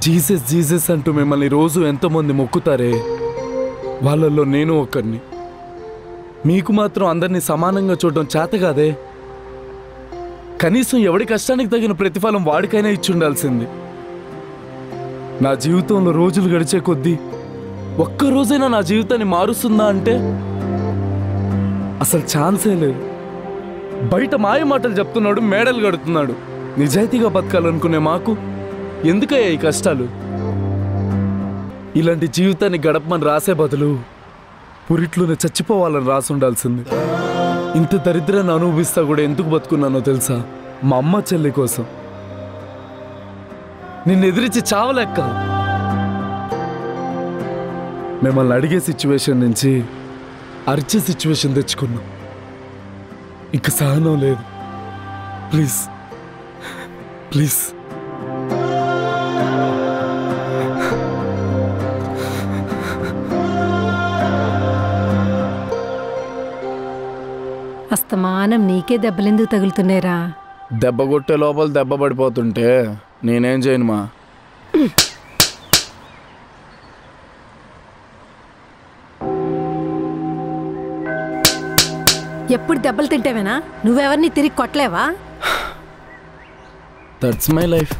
Jesus Jesus అంటూ మిమ్మల్ని రోజు ఎంతోమంది మొక్కుతారే, వాళ్ళల్లో నేను ఒక్కడిని. మీకు మాత్రం అందరినీ సమానంగా చూడడం చేత కాదే. కనీసం ఎవడి కష్టానికి తగిన ప్రతిఫలం వాడికైనా ఇచ్చుండాల్సింది. నా జీవితంలో రోజులు గడిచే కొద్దీ ఒక్కరోజైనా నా జీవితాన్ని మారుస్తుందా అంటే అసలు ఛాన్సే లేదు. బయట మాయ మాటలు చెప్తున్నాడు, మేడలు కడుతున్నాడు. నిజాయితీగా బతకాలనుకునే మాకు ఎందుకయ్యా ఈ కష్టాలు? ఇలాంటి జీవితాన్ని గడపమని రాసే బదులు పురిట్లోనే చచ్చిపోవాలని రాసి ఉండాల్సింది. ఇంత దరిద్రాన్ని అనుభవిస్తా కూడా ఎందుకు బతుకున్నానో తెలుసా? మా అమ్మ చెల్లి కోసం. నిన్ను ఎదిరించి చావలేక్క. మిమ్మల్ని అడిగే సిచ్యువేషన్ నుంచి అరిచే సిచ్యువేషన్ తెచ్చుకున్నాం. ఇంక సహనం లేదు. Please please. అస్తమానం నీకే దెబ్బలెందుకు తగులుతున్నాయిరా? దెబ్బ కొట్టే లోపల దెబ్బ పడిపోతుంటే నేనేం చేయను మా. ఎప్పుడు దెబ్బలు తింటావేనా? నువ్వెవరిని తిరిగి కొట్టలేవా? That's my life.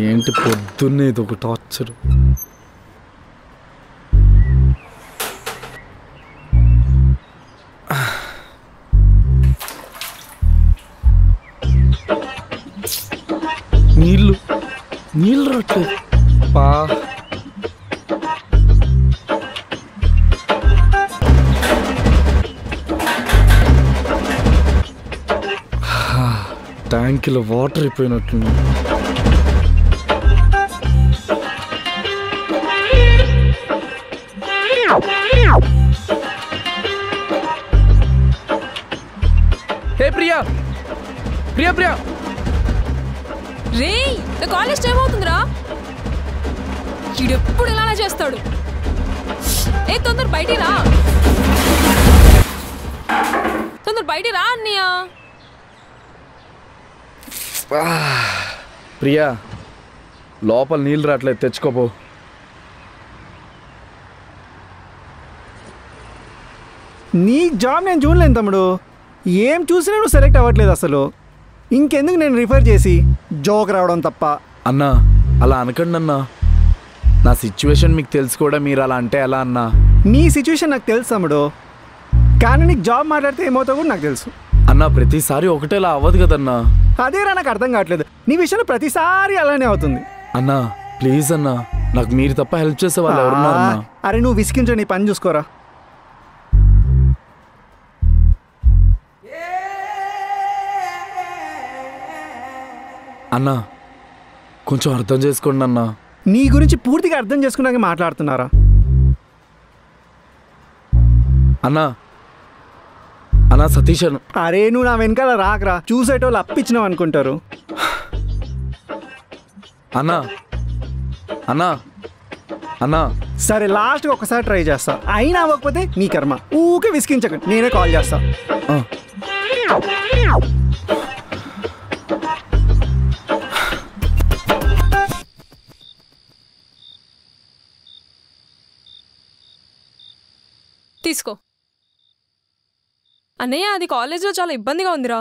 ఏంటి పొద్దున్నే ఇది ఒక టార్చర్. నీళ్ళు రావట్లేదు పా. ట్యాంకులో వాటర్ అయిపోయినట్టుంది. హే ప్రియా, ప్రియా ప్రియా. రే, నా కాలేజ్ టైం అవుతుందిరా. వీడెప్పుడు ఇలా చేస్తాడు. ఏ తొందర బయటికి రా, తొందర బయటికి రా అన్నయ్య. ప్రియా, లోపల నీళ్ళు రావట్లేదు, తెచ్చుకోపో. నీ జాబ్ నేను చూడలేను తమ్ముడు. ఏం చూసినా నువ్వు సెలెక్ట్ అవ్వట్లేదు అసలు. ఇంకెందుకు నేను రిఫర్ చేసి జోక్ రావడం తప్ప. అన్నా అలా అనకండి అన్నా. నా సిచ్యువేషన్ మీకు తెలుసు కూడా, మీరు అలా అంటే ఎలా అన్నా? నీ సిచ్యువేషన్ నాకు తెలుసు తమ్ముడు, కానీ నీకు జాబ్ మాట్లాడితే ఏమవుతావు కూడా నాకు తెలుసు. అన్నా ప్రతిసారి ఒకటేలా అవ్వదు కదన్నా. అదేరా నాకు అర్థం కావట్లేదు. నీ విషయంలో ప్రతిసారి అలానే అవుతుంది. అన్నా ప్లీజ్ అన్నా, నాకు మీరు తప్ప హెల్ప్ చేసే వాళ్ళు ఎవరున్నారన్నా? అరే నువ్వు విసిగించు, నీ పని చూసుకోరా. అన్నా కొంచెం అర్థం చేసుకోండి అన్నా. నీ గురించి పూర్తిగా అర్థం చేసుకున్నాక మాట్లాడుతున్నారా? అన్నా అన్నా సతీష్ అన్న. అరే నువ్వు నా వెనకాల రాకరా, చూసేటోళ్ళు అప్పించినావు అనుకుంటారు. అన్నా అన్నా అన్నా సరే లాస్ట్గా ఒకసారి ట్రై చేస్తా, అయినా అవ్వకపోతే నీ కర్మ. ఊకే విసిగించకండి, నేనే కాల్ చేస్తా. తీసుకో అన్నయ్య. అది కాలేజ్లో చాలా ఇబ్బందిగా ఉందిరా.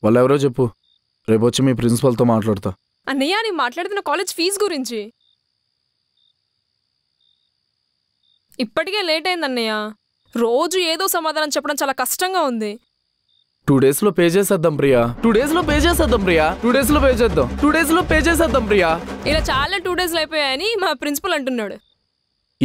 వాళ్ళు ఎవరో చెప్పు, రేపు వచ్చి మీ ప్రిన్సిపల్తో మాట్లాడతా. అన్నయ్య నేను మాట్లాడుతున్న కాలేజ్ ఫీజు గురించి. ఇప్పటికే లేట్ అయింది అన్నయ్య. రోజు ఏదో సమాధానం చెప్పడం చాలా కష్టంగా ఉంది. 2 days లో పే చేసేద్దాం ప్రియా. 2 days లో పే చేసేద్దాం ప్రియా. 2 days లో పే చేద్దాం. 2 days లో పే చేసేద్దాం ప్రియా. ఇలా చాలా 2 days అయిపోయాయని మా ప్రిన్సిపల్ అంటున్నాడు.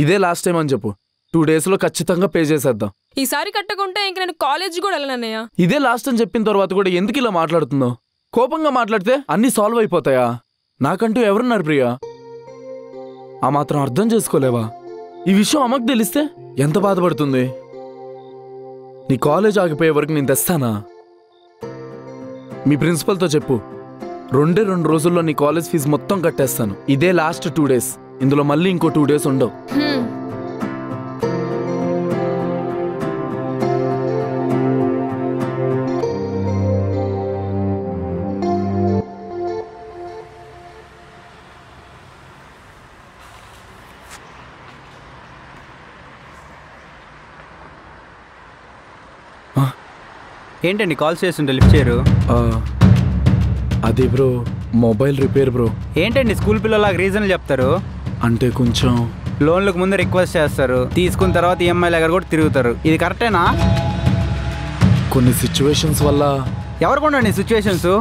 ఇదే లాస్ట్ టైం అని చెప్పు. 2 days లో ఖచ్చితంగా పే చేసేద్దాం. ఈసారి కట్టకుంటే ఇంక నేను కాలేజ్ కూడా వెళ్ళనన్నయ్య. ఇదే లాస్ట్ అని చెప్పిన తర్వాత కూడా ఎందుకు ఇలా మాట్లాడుతున్నావు? కోపంగా మాట్లాడితే అన్నీ సాల్వ్ అయిపోతాయా? నాకంటూ ఎవరున్నారు ప్రియా? ఆ మాత్రం అర్థం చేసుకోలేవా? ఈ విషయం అమ్మకు తెలిస్తే ఎంత బాధపడుతుంది? నీ కాలేజ్ ఆగిపోయే వరకు నేను తెస్తానా? మీ ప్రిన్సిపల్తో చెప్పు, 2 రోజుల్లో నీ కాలేజ్ ఫీజు మొత్తం కట్టేస్తాను. ఇదే లాస్ట్ 2 days. ఇందులో మళ్ళీ ఇంకో 2 days ఉండవు. ఏంటండి కాల్ చేస్తుంటే లిఫ్ట్ చేయరు? అదే బ్రో, మొబైల్ రిపేర్ బ్రో. ఏంటండి స్కూల్ పిల్లలాగా రీజన్లు చెప్తారు? అంటే కొంచెం లోన్లకు ముందు రిక్వెస్ట్ చేస్తారు, తీసుకున్న తర్వాత ఈఎంఐ దగ్గర కూడా తిరుగుతారు. ఇది కరెక్టేనా? కొన్ని సిచ్యువేషన్స్ వల్ల. ఎవరికొండండి సిచ్యువేషన్స్?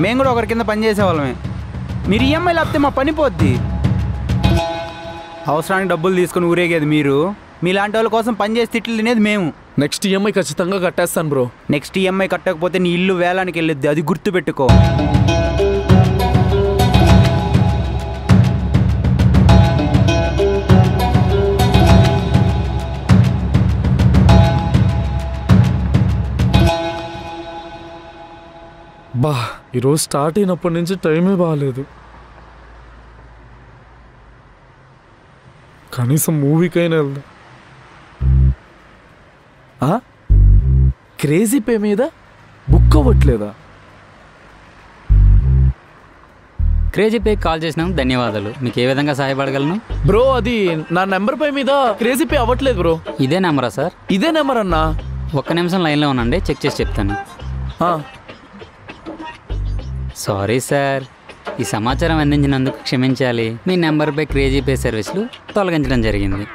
మేము కూడా ఒకరి కింద పని చేసేవాళ్ళమే. మీరు ఈఎంఐ లేకపోతే మా పని పోద్ది. అవసరానికి డబ్బులు తీసుకుని ఊరేగేది మీరు, మీలాంటి వాళ్ళ కోసం పని చేసి తిట్లు తినేది మేము. నెక్స్ట్ ఈఎంఐ ఖచ్చితంగా కట్టేస్తాను బ్రో. నెక్స్ట్ ఈఎంఐ కట్టకపోతే నీ ఇల్లు వేలానికి వెళ్ళిద్ది, అది గుర్తుపెట్టుకో. బా, ఈరోజు స్టార్ట్ అయినప్పటి నుంచి టైమే బాగాలేదు. కనీసం మూవీకైనా వెళ్దాం. క్రేజీ పే మీద బుక్ అవ్వట్లేదా? క్రేజీ పే కాల్ చేసినందుకు ధన్యవాదాలు. మీకు ఏ విధంగా సహాయపడగలను? బ్రో, అది నా నెంబర్ పై మీద క్రేజీ పే అవ్వట్లేదు బ్రో. ఇదే నెంబరా సార్? ఇదే నెంబర్ అన్నా. ఒక్క నిమిషం లైన్లో ఉండండి, చెక్ చేసి చెప్తాను. సారీ సార్, ఈ సమాచారం అందించినందుకు క్షమించాలి. మీ నెంబర్పై క్రేజీ పే సర్వీసులు తొలగించడం జరిగింది.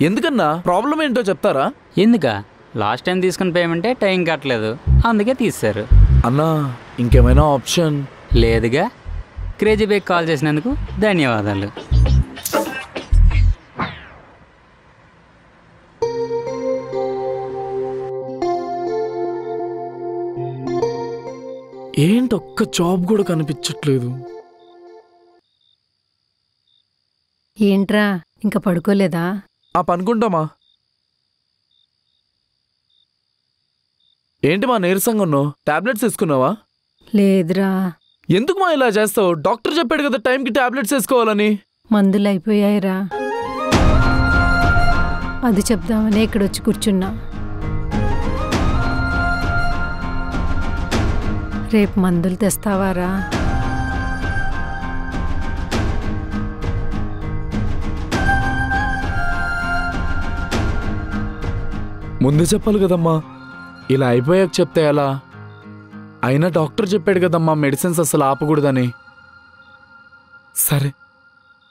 ఎందుకన్నా? ప్రాబ్లం ఏంటో చెప్తారా? ఎందుకా? లాస్ట్ టైం తీసుకున్న పేమెంటే టైం కట్టలేదు, అందుకే తీశారు. అన్నా, ఇంకేమైనా ఆప్షన్ లేదుగా. క్రేజీ పే కాల్ చేసినందుకు ధన్యవాదాలు. ఏంటి ఒక్క జాబ్ కూడా కనిపించట్లేదు? ఏంట్రా ఇంకా పడుకోలేదా? పనుకుంటామా? ఏంటి మా నీరసంగా ఉన్నావు? టాబ్లెట్స్ వేసుకున్నావా? లేదురా. ఎందుకు మా ఇలా చేస్తావు? డాక్టర్ చెప్పాడు కదా టైంకి టాబ్లెట్స్ వేసుకోవాలని. మందులు అయిపోయాయిరా. అది చెప్దామని ఇక్కడ వచ్చి కూర్చున్నా. రేపు మందులు తెస్తావారా? ముందు చెప్పాలి కదమ్మా. ఇలా అయిపోయాక చెప్తే ఎలా? అయినా డాక్టర్ చెప్పాడు కదమ్మా మెడిసిన్స్ అసలు ఆపకూడదని. సరే,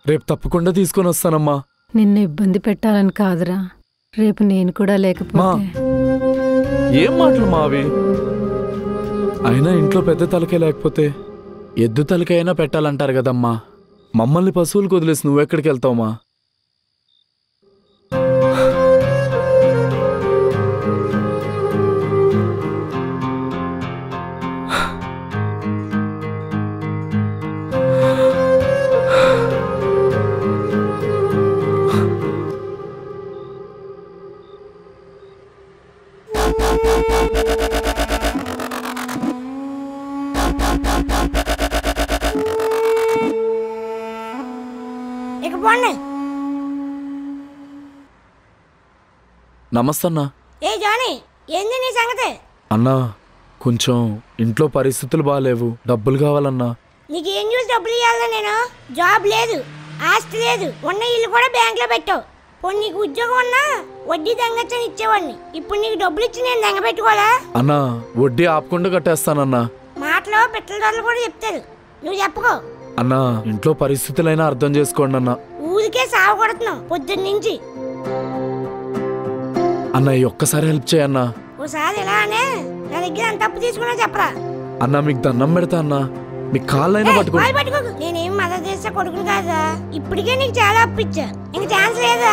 రేపు తప్పకుండా తీసుకొని వస్తానమ్మా. నిన్ను ఇబ్బంది పెట్టాలని కాదురా, రేపు నేను కూడా లేకపోతే. ఏం మాటలు మావి? అయినా ఇంట్లో పెద్ద తలకే లేకపోతే ఎద్దు తలకైనా పెట్టాలంటారు కదమ్మా. మమ్మల్ని పశువులకు వదిలేసి నువ్వెక్కడికి వెళ్తావమ్మా? నమస్తే అన్నా. ఏ జానీ, ఏంది నీ సంగతి? అన్నా, కొంచెం ఇంట్లో పరిస్థితులు బాగాలేవు, డబ్బులు కావాలన్నా. నీకు ఏం చూసి డబ్బులు ఇవ్వాలా? నేను జాబ్ లేదు, ఆస్తి లేదు, ఉన్న ఇల్లు కూడా బ్యాంక్లో పెట్టావు. పోనీ నీకు ఉద్యోగం ఉన్నా వడ్డీ దంగచ్చని ఇచ్చేవాడిని. ఇప్పుడు నీకు డబ్బులు ఇచ్చి నేను దంగ పెట్టుకోవాలా? అన్నా, వడ్డీ ఆపకుండా కట్టేస్తానన్నా. మాటలో పిట్టల దొరలు కూడా చెప్తారు, నువ్వు చెప్పుకో. అన్నా, ఇంట్లో పరిస్థితులైనా అర్థం చేసుకోండి అన్నా. ఊరికే సాగు కొడుతున్నావు పొద్దున్న నుంచి. అన్న ఈ ఒక్కసారి హెల్ప్ చేయన్నా. ఓసారి ఇలా అనే నా దగ్గర అంత అప్పు తీసుకున్నా చెప్పరా. అన్న మీకు దండం పెడతా అన్న, మీ కాళ్ళైనా పట్టుకో. పట్టుకోకు, నేనేం మదర్ చేసా కొడుకుని కాదా. ఇప్పటికే నీకు చాలా అప్పు ఇచ్చా, ఇంక ఛాన్స్ లేదా.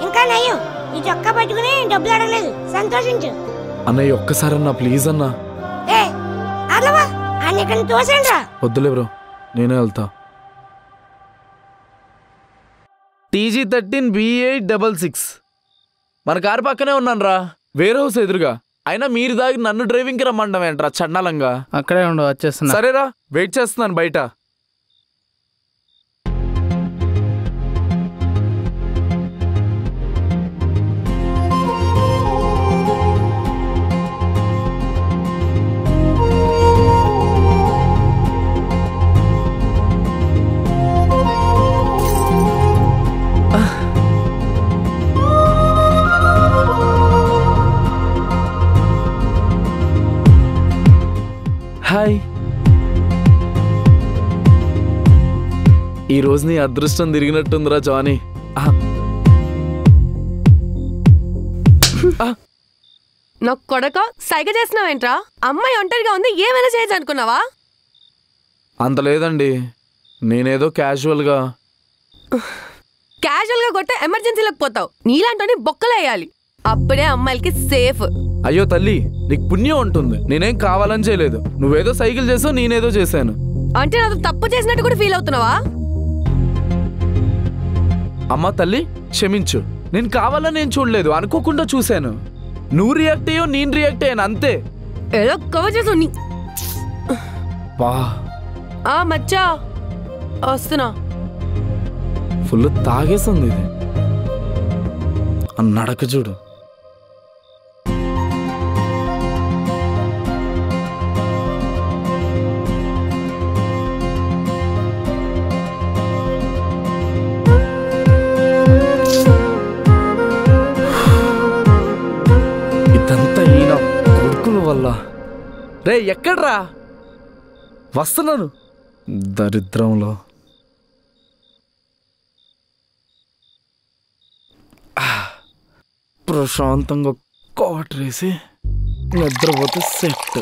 ఇంకా నయ్యం నీ చొక్కా పట్టుకుని డబ్బులు అడగలేదు, సంతోషించు. అన్న ఈ ఒక్కసారి అన్న ప్లీజ్ అన్న. ఏ అట్లవా అన్న ఇక్కడ తోసండి రా. వద్దులే బ్రో, నేనే వెళ్తా. TG13 B866 మన కారు పక్కనే ఉన్నాను రా, వేరే హౌస్ ఎదురుగా. అయినా మీరు దాగి నన్ను డ్రైవింగ్కి రమ్మంటాం ఏంట్రా చండాలంగా. అక్కడే ఉండు, వచ్చేస్తున్నా. సరేరా, వెయిట్ చేస్తున్నాను బయట. హాయ్, ఈరోజు నీ అదృష్టం తిరిగినట్టుందిరా జానీ. నా కొడక సైగ చేస్తున్నావేంట్రా? అమ్మాయి ఒంటరిగా ఉంది, ఏమైనా చేయొచ్చు అనుకున్నావా? అంత లేదండి, నేనేదో క్యాజువల్గా కొట్టే ఎమర్జెన్సీలకు పోతావు. నీలాంటి బొక్కలు వేయాలి, అప్పుడే అమ్మాయిలకి సేఫ్. అయ్యో తల్లి, నీకు పుణ్యం ఉంటుంది. నేనేం కావాలని చేయలేదు, నువ్వేదో సైకిల్ చేసావు, నేనేదో చేశాను. అంటే నాతో తప్పు చేసినట్టు కూడా ఫీల్ అవుతున్నావా? అమ్మా తల్లి క్షమించు, నేను కావాలని నేను చూడలేదు, అనుకోకుండా చూశాను. నువ్వు రియాక్ట్ అయ్యో, నేను రియాక్ట్ అయ్యాను అంతే. ఏదో కవర్ చేసావు నీ. వా మచ్చా వస్తున్నా. ఫుల్ తాగేసింది ఇది. నడక చూడు. ఇదంతా ఈయన కొడుకుల వల్ల. రే ఎక్కడ్రా, వస్తున్నాను. దరిద్రంలో ప్రశాంతంగా కాటరేసి నిద్రపోతే సెట్.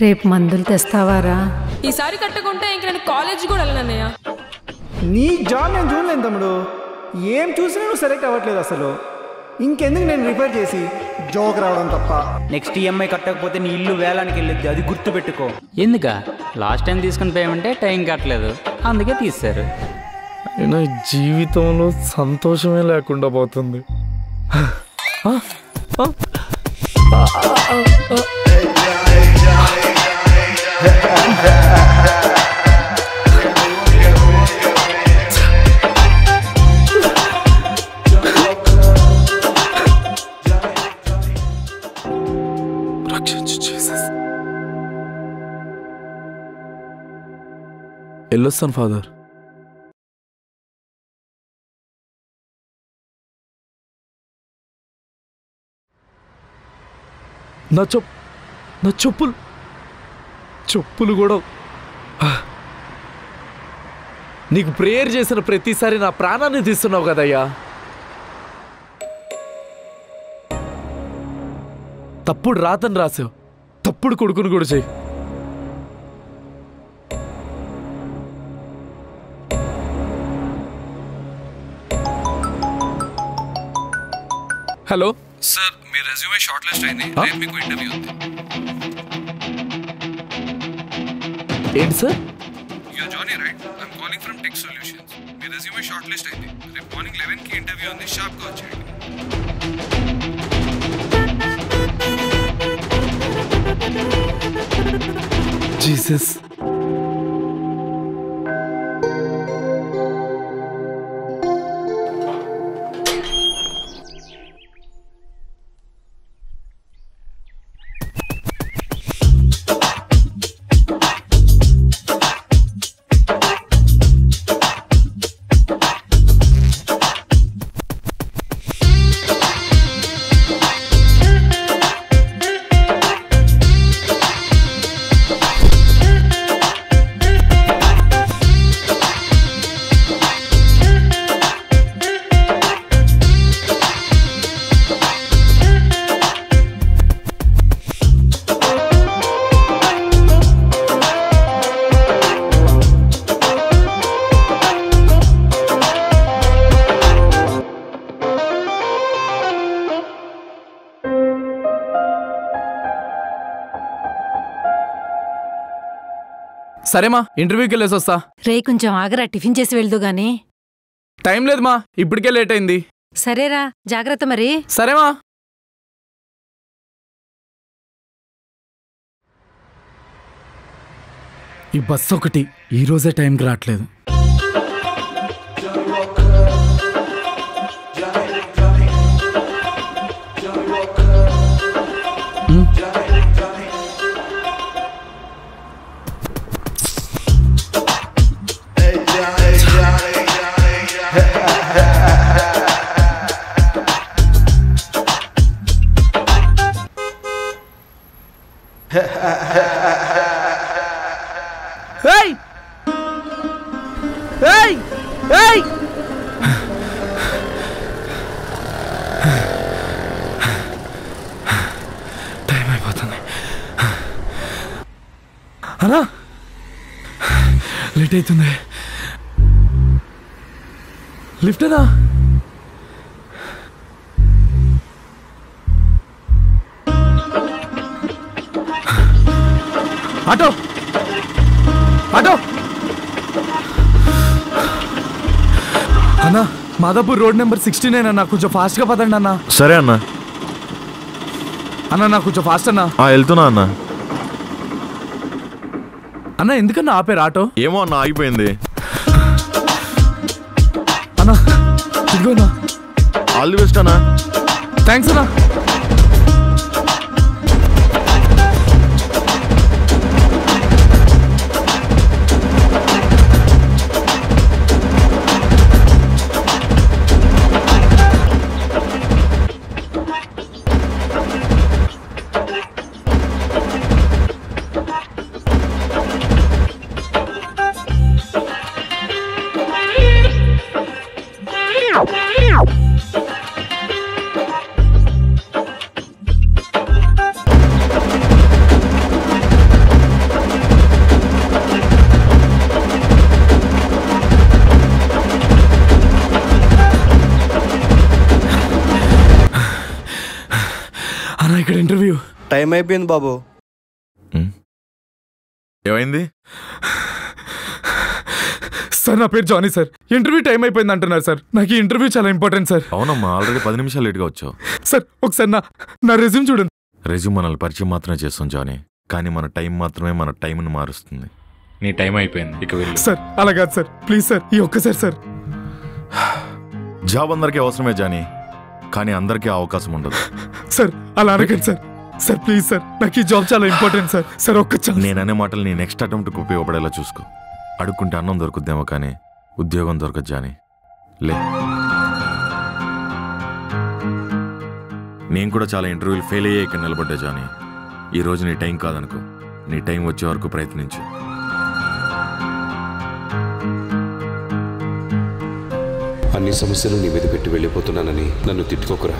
రేపు మందులు తెస్తావారా? ఈసారి కట్టుకుంటే ఇంక నేను కాలేజ్ కూడా వెళ్ళనన్నయ్య. నీ జాబ్ నేను చూడలేను తమ్ముడు, ఏం చూసినా నువ్వు సెలెక్ట్ అవ్వట్లేదు అసలు. ఇంకెందుకు నేను రిఫర్ చేసి జోక్ రావడం తప్ప. నెక్స్ట్ EMI కట్టకపోతే నీ ఇల్లు వేలానికి వెళ్ళిద్ది, అది గుర్తు పెట్టుకో. ఎందుక లాస్ట్ టైం తీసుకుని పేమెంటే టైం కట్టలేదు, అందుకే తీశారు. అయినా జీవితంలో సంతోషమే లేకుండా పోతుంది. వెళ్ళొస్తాను ఫాదర్. నా చెప్పులు కూడా. నీకు ప్రేయర్ చేసిన ప్రతిసారి నా ప్రాణాన్ని తీస్తున్నావు కదయ్యా. తప్పుడు రాతని రాసావు, తప్పుడు కొడుకుని కూడా చేయి. హలో సార్, మీ రెజ్యూమే షార్ట్ లిస్ట్ అయింది, రేపు మీకు ఇంటర్వ్యూ ఉంది. ఏంటి sir? Your Johnny right? I'm calling from tech solutions. మీ రెజ్యూమే షార్ట్ లిస్ట్ అయింది, రేపు మార్నింగ్ 11కి ఇంటర్వ్యూ ఉంది, షార్ప్గా వచ్చేయండి. జీసస్, సరేమా, ఇంటర్వ్యూకి వెళ్ళేసి వస్తా. రే కొంచెం ఆగరా, టిఫిన్ చేసి వెళ్దు గాని. టైం లేదుమా, ఇప్పటికే లేట్ అయింది. సరేరా, జాగ్రత్త మరి. సరేమా. ఈ బస్సు ఒకటి ఈరోజే టైంకి రావట్లేదు. Hey! Hey! Hey! టైం అయిపోతుంది. అన్నా, లేట్ అవుతుంది. లిఫ్ట్ అన్నా. ఆటో ఆటో అన్నా, మాదాపూర్ రోడ్ నెంబర్ 69 అన్నా, కొంచెం ఫాస్ట్గా పదండి అన్నా. సరే అన్న. అన్నా నాకు కొంచెం ఫాస్ట్ అన్నా. వెళ్తున్నా అన్న. అన్నా ఎందుకన్నా ఆపేరు ఆటో? ఏమో అన్న, ఆగిపోయింది. అన్నా ఇదిగోనా. ఆల్ ది బెస్ట్ అన్నా. థ్యాంక్స్ అన్నా. అన్నా ఇక్కడ ఇంటర్వ్యూ టైం అయిపోయింది బాబు. ఏమైంది సార్? నా పేరు జానీ సార్. ఇంటర్వ్యూ టైం అయిపోయింది అంటున్నారు సార్. నాకు ఈ ఇంటర్వ్యూ చాలా ఇంపార్టెంట్ సార్. అవునమ్మా, ఆల్రెడీ 10 నిమిషాలు లేట్గా వచ్చావు. సార్ ఒకసారి నా రెజ్యూమ్ చూడండి. రెజ్యూమ్ మనల్ని పరిచయం మాత్రమే చేస్తాం జానీ, కానీ మన టైం మాత్రమే మన టైంని మారుస్తుంది. నీ టైం అయిపోయింది, ఇక వెళ్ళు. సార్ అలా కాదు సార్, ప్లీజ్ సార్, ఈ ఒక్కసారి సార్. జాబ్ అందరికీ అవసరమే జానీ, కానీ అందరికీ అవకాశం ఉండదు. సార్ అలా అనకండి సార్. సార్ ప్లీజ్ సార్, నాకు ఈ జాబ్ చాలా ఇంపార్టెంట్ సార్. సార్ ఒక్క ఛాన్స్. నేననే మాటలు నీ నెక్స్ట్ అటెంప్ట్కి ఉపయోగపడేలా చూసుకో. అడుక్కుంటే అన్నం దొరుకుద్దేమో కానీ ఉద్యోగం దొరకదు జానీ. లే, నేను కూడా చాలా ఇంటర్వ్యూలు ఫెయిల్ అయ్యే ఇక్కడ నిలబడ్డా జానీ. ఈరోజు నీ టైం కాదనుకో, నీ టైం వచ్చే వరకు ప్రయత్నించు. అన్ని సమస్యలు నీ మీద పెట్టి వెళ్ళిపోతున్నానని నన్ను తిట్టుకోకురా.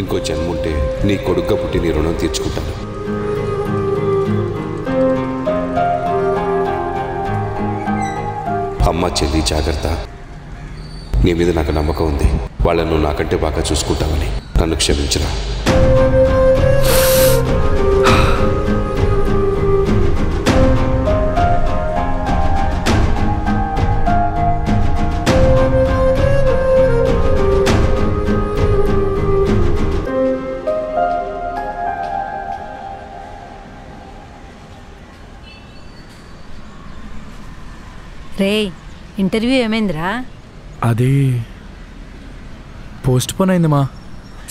ఇంకో జన్ముంటే నీ కొడుగ్గా పుట్టి నీ రుణం తీర్చుకుంటాను. అమ్మ చెల్లి జాగ్రత్త. నీ మీద నాకు నమ్మకం ఉంది. వాళ్ళను నాకంటే బాగా చూసుకుంటామని. నన్ను క్షమించరా. రే ఇంటర్వ్యూ ఏమైందిరా? అది పోస్ట్ పోన్ అయింది మా.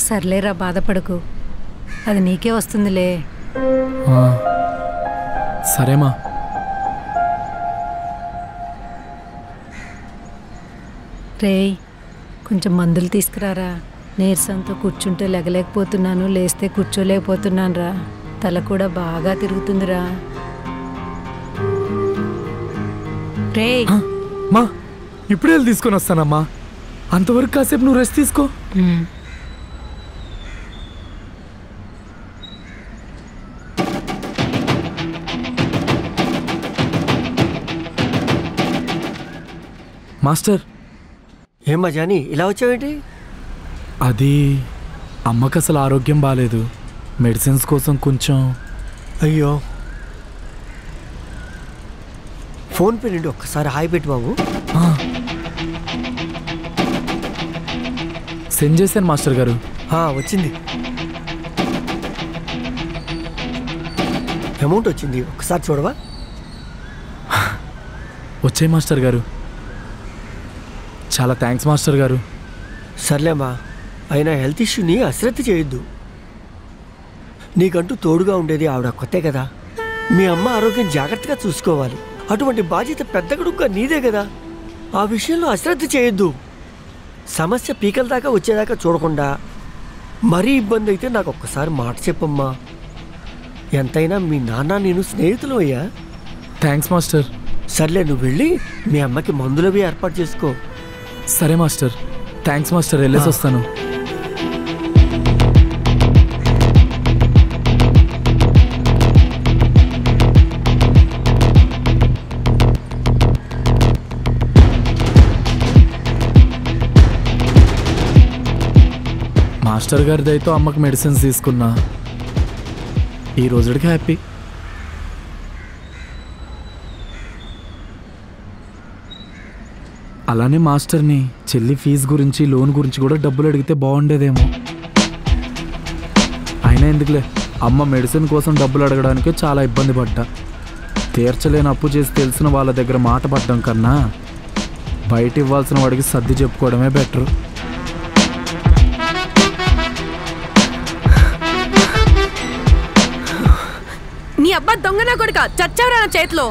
సర్లేరా, బాధపడకు, అది నీకే వస్తుందిలే. సరేమా. రే కొంచెం మందులు తీసుకురారా. నీరసంతో కూర్చుంటే లెగలేకపోతున్నాను, లేస్తే కూర్చోలేకపోతున్నాను రా. తల కూడా బాగా తిరుగుతుందిరా. రే మా ఇప్పుడే వెళ్ళి తీసుకొని వస్తానమ్మా. అంతవరకు కాసేపు నువ్వు రెస్ట్ తీసుకో. మాస్టర్. ఏమ్మా జానీ, ఇలా వచ్చావేంటి? అది అమ్మకు అసలు ఆరోగ్యం బాగాలేదు. మెడిసిన్స్ కోసం కొంచెం. అయ్యో, ఫోన్పే నుండి ఒక్కసారి హాయ్ పెట్టు బాబు. సెండ్ చేశాను మాస్టర్ గారు. వచ్చింది, అమౌంట్ వచ్చింది, ఒక్కసారి చూడవా? వచ్చాయి మాస్టర్ గారు. చాలా థ్యాంక్స్ మాస్టర్ గారు. సర్లేమ్మా, అయినా హెల్త్ ఇష్యూని అశ్రద్ధ చేయొద్దు. నీకంటూ తోడుగా ఉండేది ఆవిడ కొత్తే కదా. మీ అమ్మ ఆరోగ్యం జాగ్రత్తగా చూసుకోవాలి. అటువంటి బాధ్యత పెద్ద కొడుకుగా నీదే కదా. ఆ విషయంలో అశ్రద్ధ చేయొద్దు. సమస్య పీకల దాకా వచ్చేదాకా చూడకుండా మరీ ఇబ్బంది అయితే నాకు ఒక్కసారి మాట చెప్పమ్మా. ఎంతైనా మీ నాన్న నేను స్నేహితులు అయ్యా. Thanks master. సర్లే, నువ్వు వెళ్ళి మీ అమ్మకి మందులవి ఏర్పాటు చేసుకో. సరే మాస్టర్. థ్యాంక్స్ మాస్టర్, వెళ్ళేసి వస్తాను. మాస్టర్ గారి దయతో అమ్మకి మెడిసిన్స్ తీసుకున్నా. ఈ రోజుకి హ్యాపీ. అలానే మాస్టర్ని చెల్లి ఫీజు గురించి లోన్ గురించి కూడా డబ్బులు అడిగితే బాగుండేదేమో. అయినా ఎందుకులే, అమ్మ మెడిసిన్ కోసం డబ్బులు అడగడానికే చాలా ఇబ్బంది పడ్డా. తీర్చలేని అప్పు చేసి తెలిసిన వాళ్ళ దగ్గర మాట పడ్డం కన్నా బయట ఇవ్వాల్సిన వాడికి సర్ది చెప్పుకోవడమే బెటరు. నీ అబ్బా దొంగ నా కొడుక, చచ్చావురా నా చేతిలో.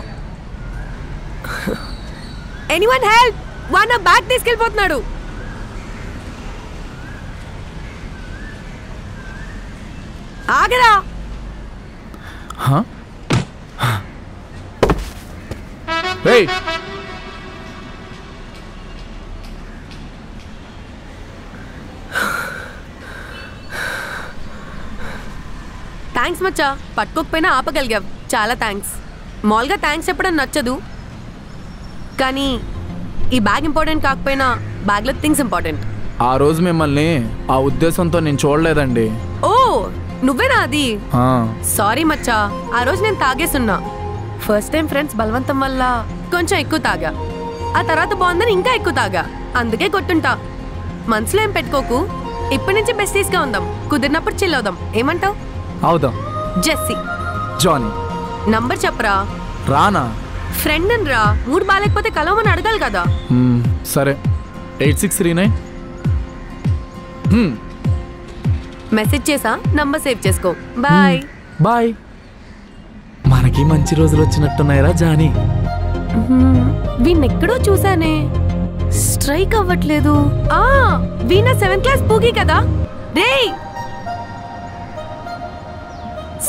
ఎనీవన్ హెల్ప్, వాడు నా బ్యాగ్ తీసుకెళ్ళిపోతున్నాడు. ఆగరా. థ్యాంక్స్ మచ్చా, పట్టుకోకపోయినా ఆపగలిగావు, చాలా థ్యాంక్స్. మామూలుగా థ్యాంక్స్ చెప్పడం నచ్చదు, కానీ ఈ బ్యాగ్ ఇంపార్టెంట్ కాకపోయినా బ్యాగ్లో థింగ్స్ ఇంపార్టెంట్. ఆ రోజు మిమ్మల్ని ఆ ఉద్దేశంతో నేను చూడలేదండి. ఓ, నువ్వేనా అది? సారీ మచ్చా, ఆ రోజు నేను తాగేసున్నా. ఫస్ట్ టైం ఫ్రెండ్స్ బలవంతం వల్ల కొంచెం ఎక్కువ తాగా. ఆ తర్వాత బాగుందని ఇంకా ఎక్కువ తాగా, అందుకే కొట్టుంటా. మనసులో ఏం పెట్టుకోకు. ఇప్పటి నుంచి బెస్టీస్గా ఉందాం, కుదిరినప్పుడు చిల్ అవుదాం. ఏమంటావు? అవుదాం. జెస్సీ. జానీ. నంబర్ చెప్పరా. రానా? ఫ్రెండ్ అని రా, మూడు బాగాలేకపోతే కలవమని అడగాలి కదా. సరే, 8639. మెసేజ్ చేసా, నంబర్ సేవ్ చేసుకో. Bye bye. మనకి మంచి రోజులు వచ్చినట్టున్నాయిరా జానీ. వీణెక్కడో చూసానే, స్ట్రైక్ అవ్వట్లేదు. వీణ 7th క్లాస్ పూగి కదా. రే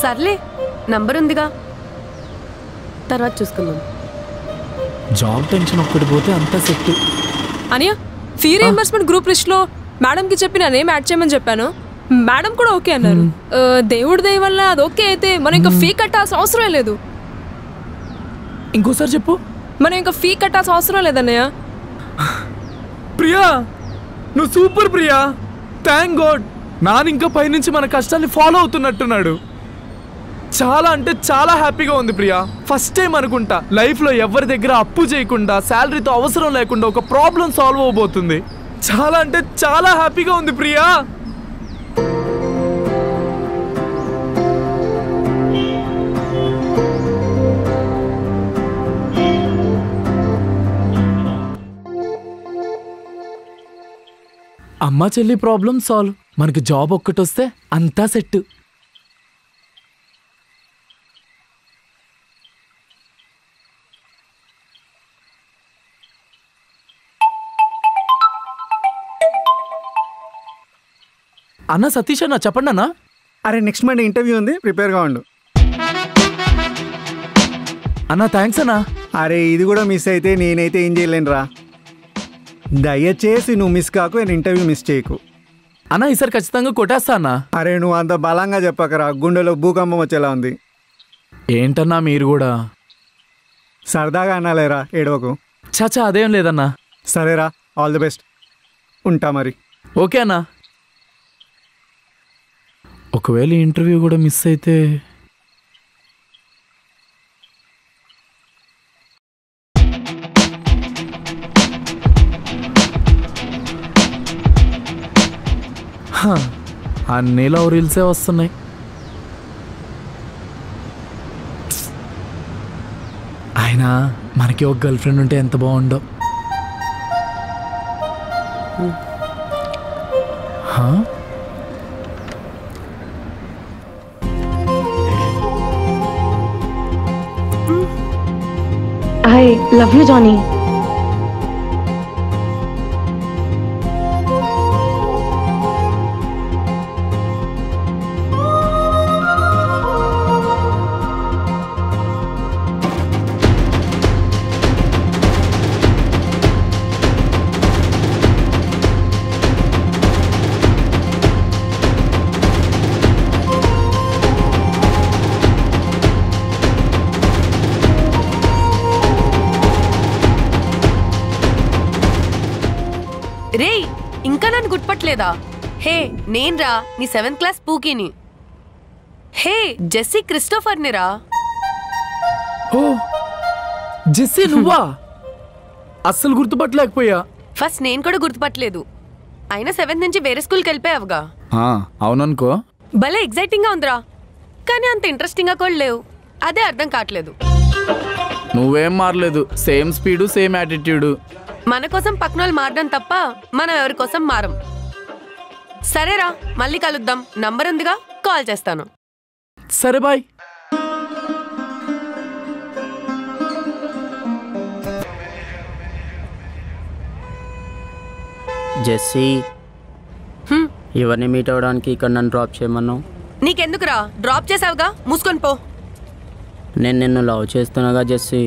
సర్లే, నంబర్ ఉందిగా, తర్వాత చూసుకుందాం. జాబ్ టెన్షన్ ఒక్కటి పోతే అంతా సెట్. అనియా, ఫీ రీయింబర్స్మెంట్ గ్రూప్ లిస్ట్లో మేడంకి చెప్పి నా నేమ్ యాడ్ చేయమని చెప్పాను. మేడం కూడా ఓకే అన్నారు. దేవుడి దయ వల్ల అది ఓకే అయితే మనం ఇంకా ఫీ కట్టాల్సిన అవసరం లేదు. ఇంకోసారి చెప్పు. మనం ఇంకా ఫీ కట్టాల్సిన అవసరం లేదన్నయ్య. ప్రియా, నువ్వు సూపర్ ప్రియా. Thank God. నాన్న ఇంకా పైనుంచి మన కష్టాన్ని ఫాలో అవుతున్నట్టున్నాడు. చాలా అంటే చాలా హ్యాపీగా ఉంది ప్రియా. ఫస్ట్ టైం అనుకుంటా లైఫ్లో ఎవరి దగ్గర అప్పు చేయకుండా శాలరీతో అవసరం లేకుండా ఒక ప్రాబ్లం సాల్వ్ అవబోతుంది. చాలా అంటే చాలా హ్యాపీగా ఉంది ప్రియా. అమ్మ చెల్లి ప్రాబ్లం సాల్వ్. మనకి జాబ్ ఒక్కటి వస్తే అంతా సెట్. అన్న సతీష్ అన్న, చెప్పండి అన్న. అరే, నెక్స్ట్ మండే ఇంటర్వ్యూ ఉంది, ప్రిపేర్గా ఉండు. అన్న థ్యాంక్స్ అన్న. అరే, ఇది కూడా మిస్ అయితే నేనైతే ఏం చేయలేనురా. దయచేసి నువ్వు మిస్ కాకు, నేను ఇంటర్వ్యూ మిస్ చేయకు అన్న. ఈసారి ఖచ్చితంగా కొట్టేస్తా అన్న. అరే, నువ్వు అంత బలంగా చెప్పకరా, గుండెలో భూకంపం వచ్చేలా ఉంది. ఏంటన్నా మీరు కూడా? సరదాగా అన్నాలేరా, ఏడవకు. చాచా అదేం లేదన్నా. సరేరా, ఆల్ ది బెస్ట్. ఉంటా మరి. ఓకే అన్నా. ఒకవేళ ఈ ఇంటర్వ్యూ కూడా మిస్ అయితే అన్నీ లవ్ రీల్సే వస్తున్నాయి. అయినా మనకి ఒక గర్ల్ ఫ్రెండ్ ఉంటే ఎంత బాగుండో. I love you, Johnny. రే ఇంకా నన్ను గుర్తుపట్టలేదా? హే నేన్రా నీ 7th క్లాస్ పూకీని. హే జెస్సీ క్రిస్టోఫర్ని రా. ఓ జెస్సీ నువ్వా? అస్సలు గుర్తుపట్టలేకపోయా. ఫస్ట్ నేను కూడా గుర్తుపట్టలేదు. అయినా 7th నుంచి వేరే స్కూల్కి వెళ్ళిపోయావుగా. అవుననుకో. భలే ఎగ్జైటింగ్ గా ఉందిరా, కానీ అంత ఇంట్రెస్టింగ్ గా కూడా లేవు. అదే అర్థం కావట్లేదు. నువ్వేం మారలేదు, సేమ్ స్పీడు సేమ్ యాటిట్యూడ్. మన కోసం పక్కన వాళ్ళు మారడం తప్ప మనం ఎవరి కోసం మారం. సరేరా మళ్ళీ కలుద్దాం. నంబర్ ఉందిగా, కాల్ చేస్తాను. సరే బాయ్. జెస్సీ ఎవరిని మీట్ అవ్వడానికి ఇక్కడ నన్ను డ్రాప్ చేయమన్నావు? నీకెందుకురా, డ్రాప్ చేసావుగా, మూసుకొని పో. నేను నిన్ను లవ్ చేస్తున్నాగా జెస్సీ.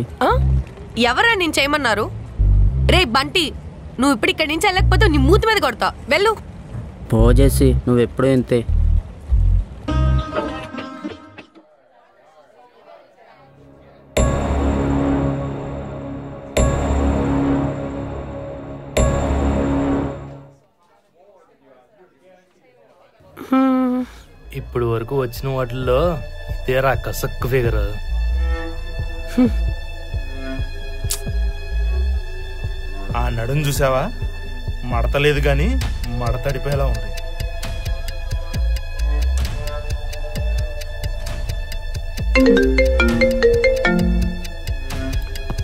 ఎవరా నేను చేయమన్నారు? రే బంటి, నువ్వు ఇప్పుడు ఇక్కడి నుంచి వెళ్ళకపోతే నీ మూతి మీద కొడతా. వెళ్ళు. పో జెస్సీ, నువ్వెప్పుడూ ఇంతే. ఇప్పుడు వరకు వచ్చిన వాటిల్లో తీరా కసక్కు ఫిగర్. ఆ నడుం చూసావా? మడతలేదు కానీ మడతడిపోయేలా ఉంది.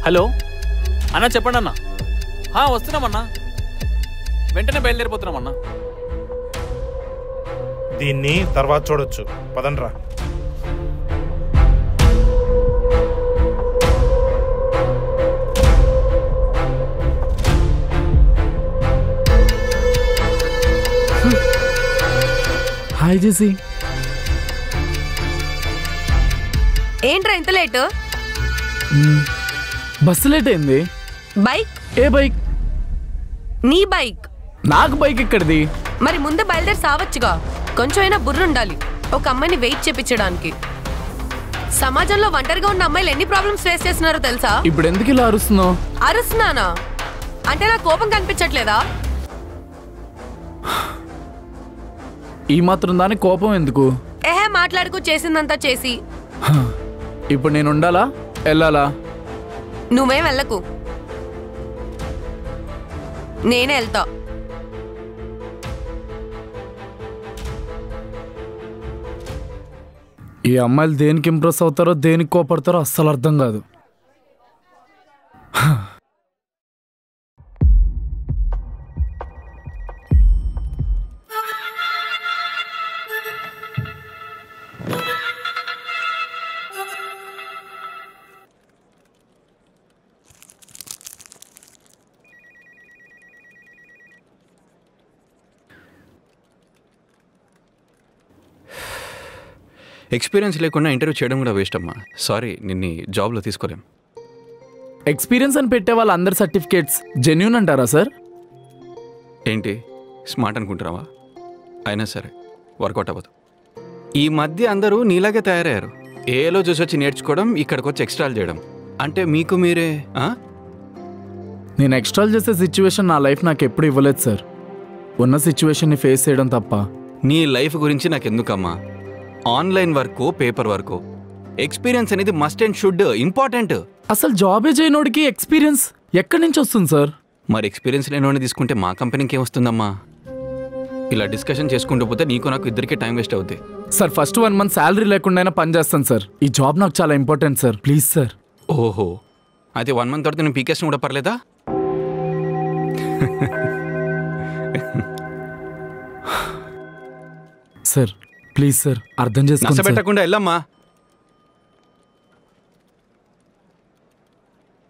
హలో అన్నా, చెప్పండి అన్నా. వస్తున్నామన్నా, వెంటనే బయలుదేరిపోతున్నామన్నా. దీన్ని తర్వాత చూడొచ్చు, పదండ్రా. Hi Jessie. ఏంట్రా ఇంత లేట్? బస్సు లేట్ అయింది. బైక్? ఏ బైక్? నీ బైక్. నాకు బైక్ ఎక్కడిది? మరి ముందు బయలుదేరి సావచ్చుగా. కొంచెం అయినా బుర్ర ఉండాలి ఒక అమ్మాయిని వెయిట్ చేపించడానికి. సమాజంలో ఒంటరిగా ఉన్న అమ్మాయిలు ఎన్ని ప్రాబ్లమ్స్ ఫేస్ చేస్తున్నారో తెలుసా? ఇప్పుడు ఎందుకు ఇలా అరుస్తున్నావు? అరుస్తున్నానా? అంటే నా కోపం కనిపించట్లేదా? ఈ మాత్రం దాని కోపం ఎందుకు? మాట్లాడుకు, చేసిందంతా చేసి. ఇప్పుడు నేను ఉండాలా వెళ్ళాలా? నువ్వేం వెళ్ళకు, నేనే వెళ్తా. ఈ అమ్మాయిలు దేనికి ఇంప్రెస్ అవుతారో దేనికి కోపడతారో అస్సలు అర్థం కాదు. ఎక్స్పీరియన్స్ లేకుండా ఇంటర్వ్యూ చేయడం కూడా వేస్ట్ అమ్మా. సారీ, నిన్ను జాబ్లో తీసుకోలేం. ఎక్స్పీరియన్స్ అని పెట్టే వాళ్ళ అందరి సర్టిఫికేట్స్ జెన్యూన్ అంటారా సార్? ఏంటి స్మార్ట్ అనుకుంటున్నావా? అయినా సరే వర్కౌట్ అవ్వదు. ఈ మధ్య అందరూ నీలాగే తయారయ్యారు. ఏలో చూసి వచ్చి నేర్చుకోవడం, ఇక్కడికి వచ్చి ఎక్స్ట్రాలు చేయడం. అంటే మీకు మీరే. నేను ఎక్స్ట్రాలు చేసే సిచ్యువేషన్ నా లైఫ్ నాకు ఎప్పుడు ఇవ్వలేదు సార్. ఉన్న సిచ్యువేషన్ని ఫేస్ చేయడం తప్ప. నీ లైఫ్ గురించి నాకు ఎందుకమ్మా? Online work paper work experience అనేది మస్ట్ అండ్ షుడ్ ఇంపార్టెంట్. అసలు జాబే చేయనోడికి ఎక్స్పీరియన్స్ ఎక్కడి నుంచి వస్తుంది సార్? మరి ఎక్స్పీరియన్స్ లేనోడిని తీసుకుంటే మా కంపెనీకి ఏమొస్తుందమ్మా? ఇలా డిస్కషన్ చేసుకుంటూ పోతే నీకు నాకు ఇద్దరికి టైం వేస్ట్ అవుద్ది. సార్ ఫస్ట్ 1 month శాలరీ లేకుండా పని చేస్తాను సార్. ఈ జాబ్ నాకు చాలా ఇంపార్టెంట్ సార్, ప్లీజ్ సార్. ఓహో, అయితే 1 month తర్వాత నేను పీకేసిన కూడా పర్లేదా? సార్ ప్లీజ్ సార్, అర్థం చేసుకోండి. నష్టపెట్టకుండా వెళ్ళమ్మా.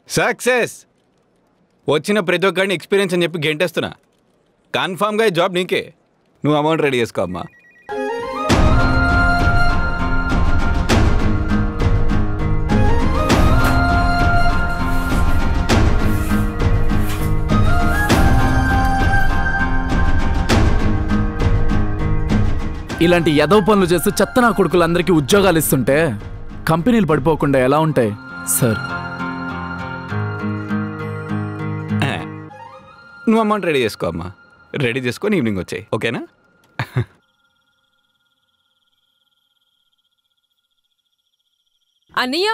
సక్సెస్ వచ్చిన ప్రతి ఒక్కడిని ఎక్స్పీరియన్స్ అని చెప్పి గెంటేస్తున్నా. కన్ఫామ్గా ఈ జాబ్ నీకే. నువ్వు అమౌంట్ రెడీ చేసుకో అమ్మా. ఇలాంటి ఎదవ పనులు చేస్తూ చెత్త నా కొడుకులందరికీ ఉద్యోగాలు ఇస్తుంటే కంపెనీలు పడిపోకుండా ఎలా ఉంటాయి సార్? నువ్వు అమౌంట్ రెడీ చేసుకో అమ్మా. రెడీ చేసుకొని ఈవినింగ్ వచ్చాయి, ఓకేనా? అన్నయ్య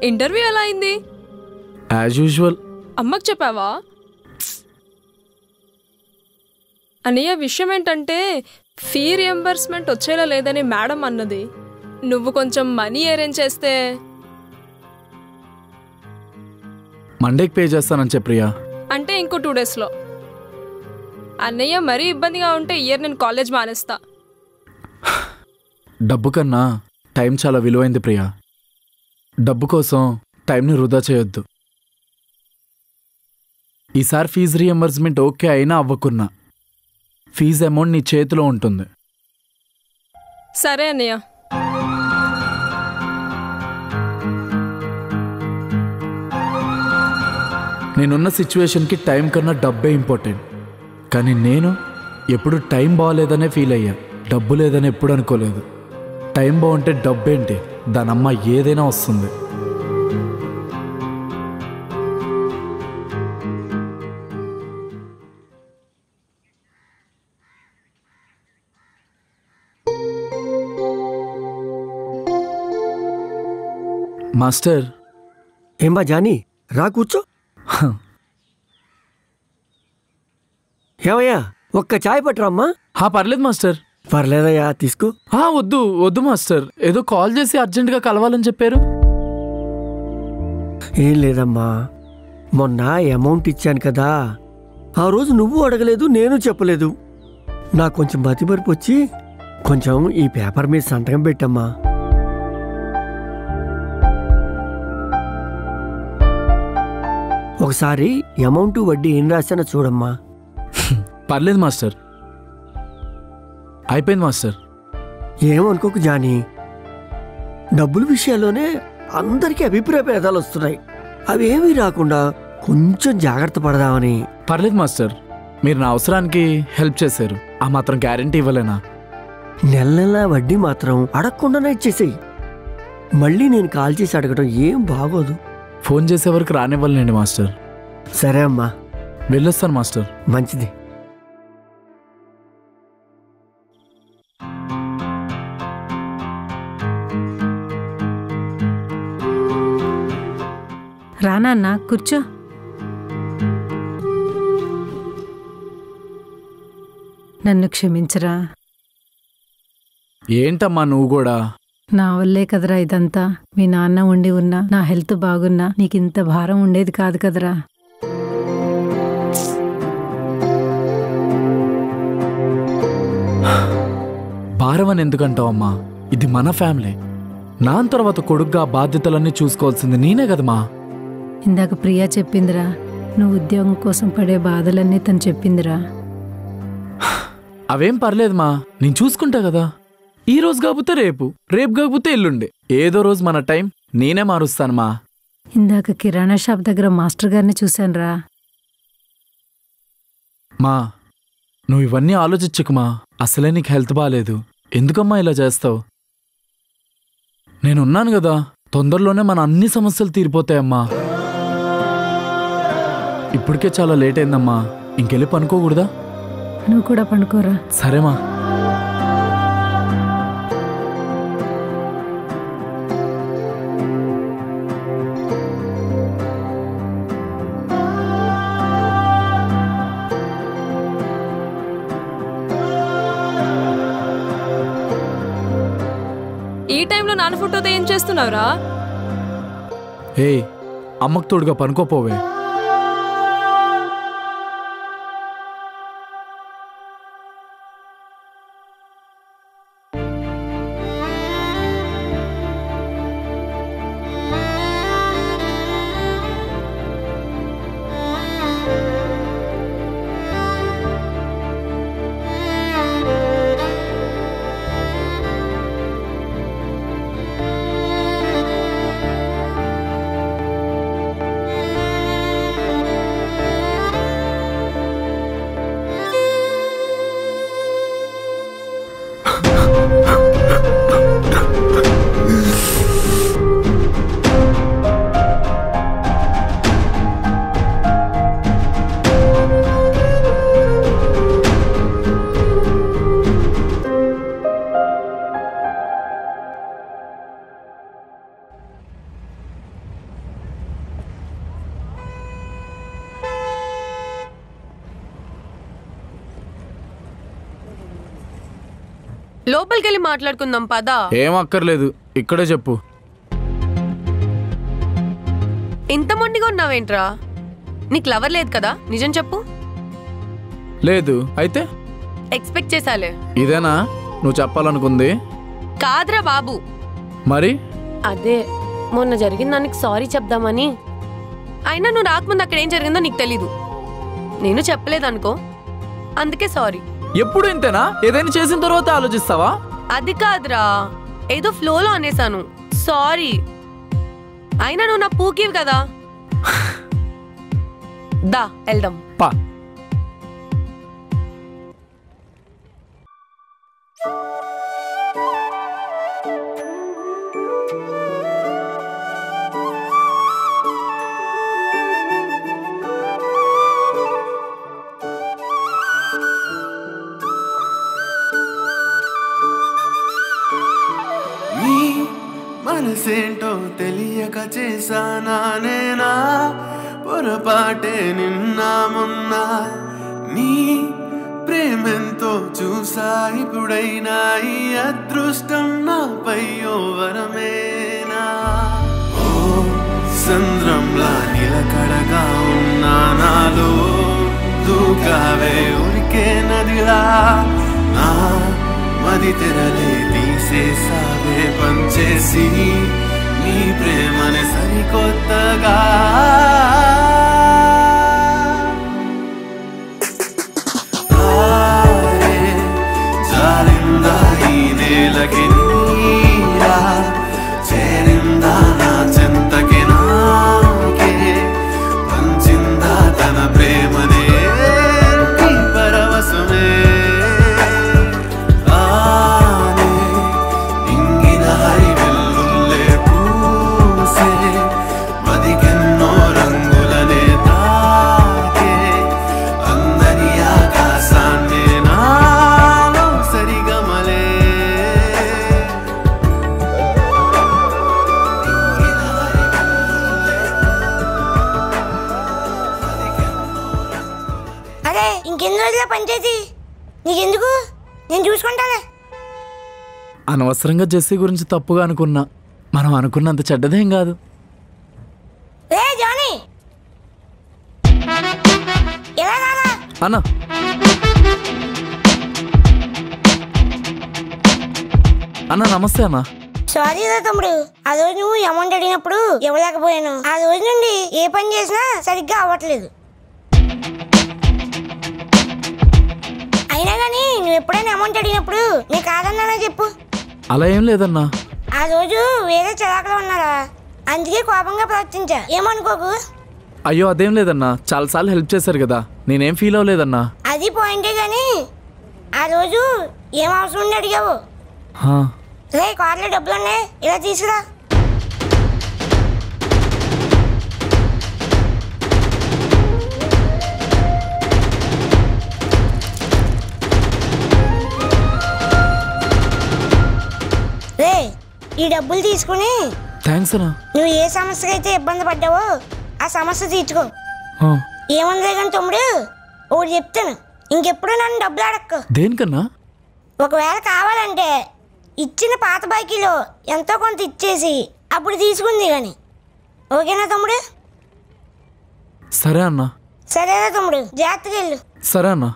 ఇంటర్వ్యూ ఎలా అయింది? As usual. అమ్మకు చెప్పావా? అన్నయ్య విషయం ఏంటంటే ఫీ రియంబర్స్మెంట్ వచ్చేలా లేదని మేడం అన్నది. నువ్వు కొంచెం మనీ అరేంజ్ చేస్తే. మండేకి పే చేస్తానని చెప్ప్రియా. అంటే ఇంకో 2 daysలో. అన్నయ్య మరీ ఇబ్బందిగా ఉంటే ఇయర్ నేను కాలేజ్ మానేస్తా. డబ్బు కన్నా టైం చాలా విలువైంది ప్రియా. డబ్బు కోసం టైంని వృధా చేయొద్దు. ఈసారి ఫీజు రియంబర్స్మెంట్ ఓకే అయినా అవ్వకున్నా ఫీజు అమౌంట్ నీ చేతిలో ఉంటుంది. సరే అన్నయ్య. నేనున్న సిచ్యువేషన్కి టైం కన్నా డబ్బే ఇంపార్టెంట్. కానీ నేను ఎప్పుడు టైం బాగాలేదనే ఫీల్ అయ్యా, డబ్బు లేదని ఎప్పుడు అనుకోలేదు. టైం బాగుంటే డబ్బేంటి, దానమ్మ ఏదైనా వస్తుంది. మాస్టర్. ఏం బా జానీ, రా కూర్చో. ఏమయ్యా, ఒక్క చాయ్ పట్టరమ్మా. పర్లేదు మాస్టర్. పర్లేదయ్యా, తీసుకో. వద్దు వద్దు మాస్టర్, ఏదో కాల్ చేసి అర్జెంటుగా కలవాలని చెప్పారు. ఏం లేదమ్మా, మొన్న అమౌంట్ ఇచ్చాను కదా, ఆ రోజు నువ్వు అడగలేదు, నేను చెప్పలేదు. నాకు కొంచెం బతిమరుపు వచ్చి కొంచెం ఈ పేపర్ మీద సంతకం పెట్టమ్మా. ఒకసారి అమౌంట్ వడ్డీ ఏం రాశానో చూడమ్మా. పర్లేదు మాస్టర్, అయిపోయింది మాస్టర్. ఏమనుకోకు జానీ, డబ్బుల విషయాల్లోనే అందరికీ అభిప్రాయ భేదాలు వస్తున్నాయి. అవి ఏమీ రాకుండా కొంచెం జాగ్రత్త పడదామని. పర్లేదు మాస్టర్, మీరు నా అవసరానికి హెల్ప్ చేశారు, ఆ మాత్రం గ్యారెంటీ ఇవ్వలేనా? నెల నెల వడ్డీ మాత్రం అడగకుండానే ఇచ్చేసేయి. మళ్ళీ నేను కాల్ చేసి అడగడం ఏం బాగోదు. ఫోన్ చేసే వరకు రానివ్వలేండి మాస్టర్. సరే అమ్మా, వెళ్ళొస్తాను మాస్టర్. మంచిది. రానా కూర్చో. నన్ను క్షమించరా. ఏంటమ్మా నువ్వు కూడా? నా వల్లే కదరా ఇదంతా. మీ నాన్న ఉండి ఉన్నా, నా హెల్త్ బాగున్నా నీకింత భారం ఉండేది కాదు కదరా. భారం అని ఎందుకంటావమ్మా? ఇది మన ఫ్యామిలీ. నాన్న తర్వాత కొడుగ్గా బాధ్యతలన్నీ చూసుకోవాల్సింది నేనే కదమ్మా. ఇందాక ప్రియా చెప్పిందిరా, నువ్వు ఉద్యోగం కోసం పడే బాధలన్నీ తను చెప్పిందిరా. అవేం పర్లేదుమా, నేను చూసుకుంటా కదా. ఈ రోజు కాకపోతే రేపు, రేపు కాకపోతే ఎల్లుండి, ఏదో రోజు మన టైం నేనే మారుస్తానుమా. ఇందాక కిరాణా షాప్ దగ్గర మాస్టర్ గారిని చూశానురా. మా నువ్వు ఇవన్నీ ఆలోచించుకుమా. అసలే నీకు హెల్త్ బాగాలేదు, ఎందుకమ్మా ఇలా చేస్తావు? నేనున్నాను కదా, తొందరలోనే మన అన్ని సమస్యలు తీరిపోతాయమ్మా. ఇప్పటికే చాలా లేట్ అయిందమ్మా, ఇంకెళ్ళి పనుకోకూడదా? నువ్వు కూడా పనుకోరా. సరేమా. ఈ టైంలో నాన్న ఫోటోతో ఏం చేస్తున్నావురా? ఏయ్, అమ్మకు తోడుగా పనుకోపోవే. లోపలికెళ్ళి మాట్లాడుకుందాం పదా. ఏం అక్కర్లేదు, ఇక్కడే చెప్పు. ఇంత మొండిగా ఉన్నావేంట్రా? నీకు లవర్ లేదు కదా, నిజం చెప్పు. లేదు, అయితే ఎక్స్పెక్ట్ చేసాలే. ఇదేనా నువ్వు చెప్పాలనుకుంది? కాదురా బాబు. మరి అదే మొన్న జరిగిన దానికి సారీ చెప్దామని. అయినా నువ్వు రాకముందు అక్కడ ఏం జరిగిందో నీకు తెలీదు, నేను చెప్పలేదనుకో, అందుకే సారీ. ఎప్పుడు ఇంతేనా? ఏదైనా చేసిన తర్వాత ఆలోచిస్తావా? అది కాదురా, ఏదో ఫ్లోలో అనేసాను, సారీ. అయినా నువ్వు నా పూకివి కదా. దా వెళ్దాం. పా. మనసేంటో తెలియక చేశానా నేనా పొరపాటే నిన్న మొన్న నీ ప్రేమెంతో చూసా ఇప్పుడైనా ఈ అదృష్టం నాపై ఓ వరమేనా ఓ సంద్రంలా నిలకడగా ఉన్నా నాలో దూకావే ఉరికే నదిలా నా మది తెరలే తీసేసావే పంచేసి నీ ప్రేమని సరికొత్తగా జారిందా ఈ నేలకి నీరా చేరిందా నా చెంతకి నాకే పంచిందా తన ప్రేమనే పరవశమే పంచేది నీకెందుకు, నేను చూసుకుంటానే. అనవసరంగా జెస్సీ గురించి తప్పుగా అనుకున్నా. మనం అనుకున్నంత చెడ్డదేం కాదు. ఏ జానీ ఎలా రాలా అన్నా? అన్నా నమస్తే అన్నా. సారీ రా తమ్ముడు, ఆ రోజు నువ్వు అమౌంట్ అడిగినప్పుడు ఇవ్వలేకపోయాను. ఆ రోజు నుండి ఏ పని చేసినా సరిగ్గా అవ్వట్లేదు. అయినా కానీ నువ్వు ఎప్పుడైనా అమౌంట్ అడిగినప్పుడు నీకు కాదన్నానా చెప్పు. అలా ఏం లేదన్నా. ఆ రోజు వేరే చిరాకులో ఉన్నారా, అందుకే కోపంగా ప్రవర్తించా, ఏమనుకోకు. అయ్యో అదేం లేదన్నా, చాలాసార్లు హెల్ప్ చేశారు కదా, నేనేం ఫీల్ అవ్వలేదన్నా. అది పాయింటే కానీ ఆ రోజు ఏం అవసరం ఉండి అడిగావు. రే కార్లో డబ్బులు ఉన్నాయి, ఇలా తీసుకురా. రే ఈ డబ్బులు తీసుకుని థ్యాంక్స్ అన్నా. నువ్వు ఏ సమస్యకైతే ఇబ్బంది పడ్డావో ఆ సమస్య తీర్చుకో. ఏముంది కానీ తమ్ముడు, ఒకటి చెప్తాను, ఇంకెప్పుడు నన్ను డబ్బులు అడక్కు. దేనికన్నా? ఒకవేళ కావాలంటే ఇచ్చిన పాత బాకీలో ఎంతో కొంత ఇచ్చేసి అప్పుడు తీసుకుంది కానీ. ఓకేనా తమ్ముడు? సరే అన్నా. సరేనా తమ్ముడు, జాగ్రత్తగా వెళ్ళు. సరే అన్నా.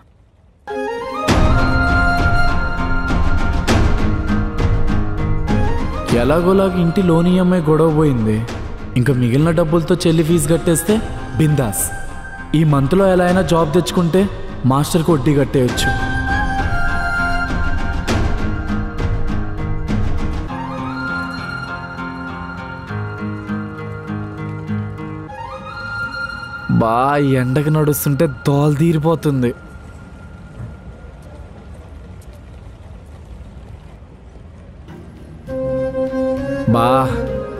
ఎలాగోలాగా ఇంటి లోన్ ఈఎంఐ గొడవ పోయింది. ఇంకా మిగిలిన డబ్బులతో చెల్లి ఫీజు కట్టేస్తే బిందాస్. ఈ మంత్లో ఎలా అయినా జాబ్ తెచ్చుకుంటే మాస్టర్కి వడ్డీ కట్టేయచ్చు. బా ఎండకి నడుస్తుంటే దోల తీరిపోతుంది. బా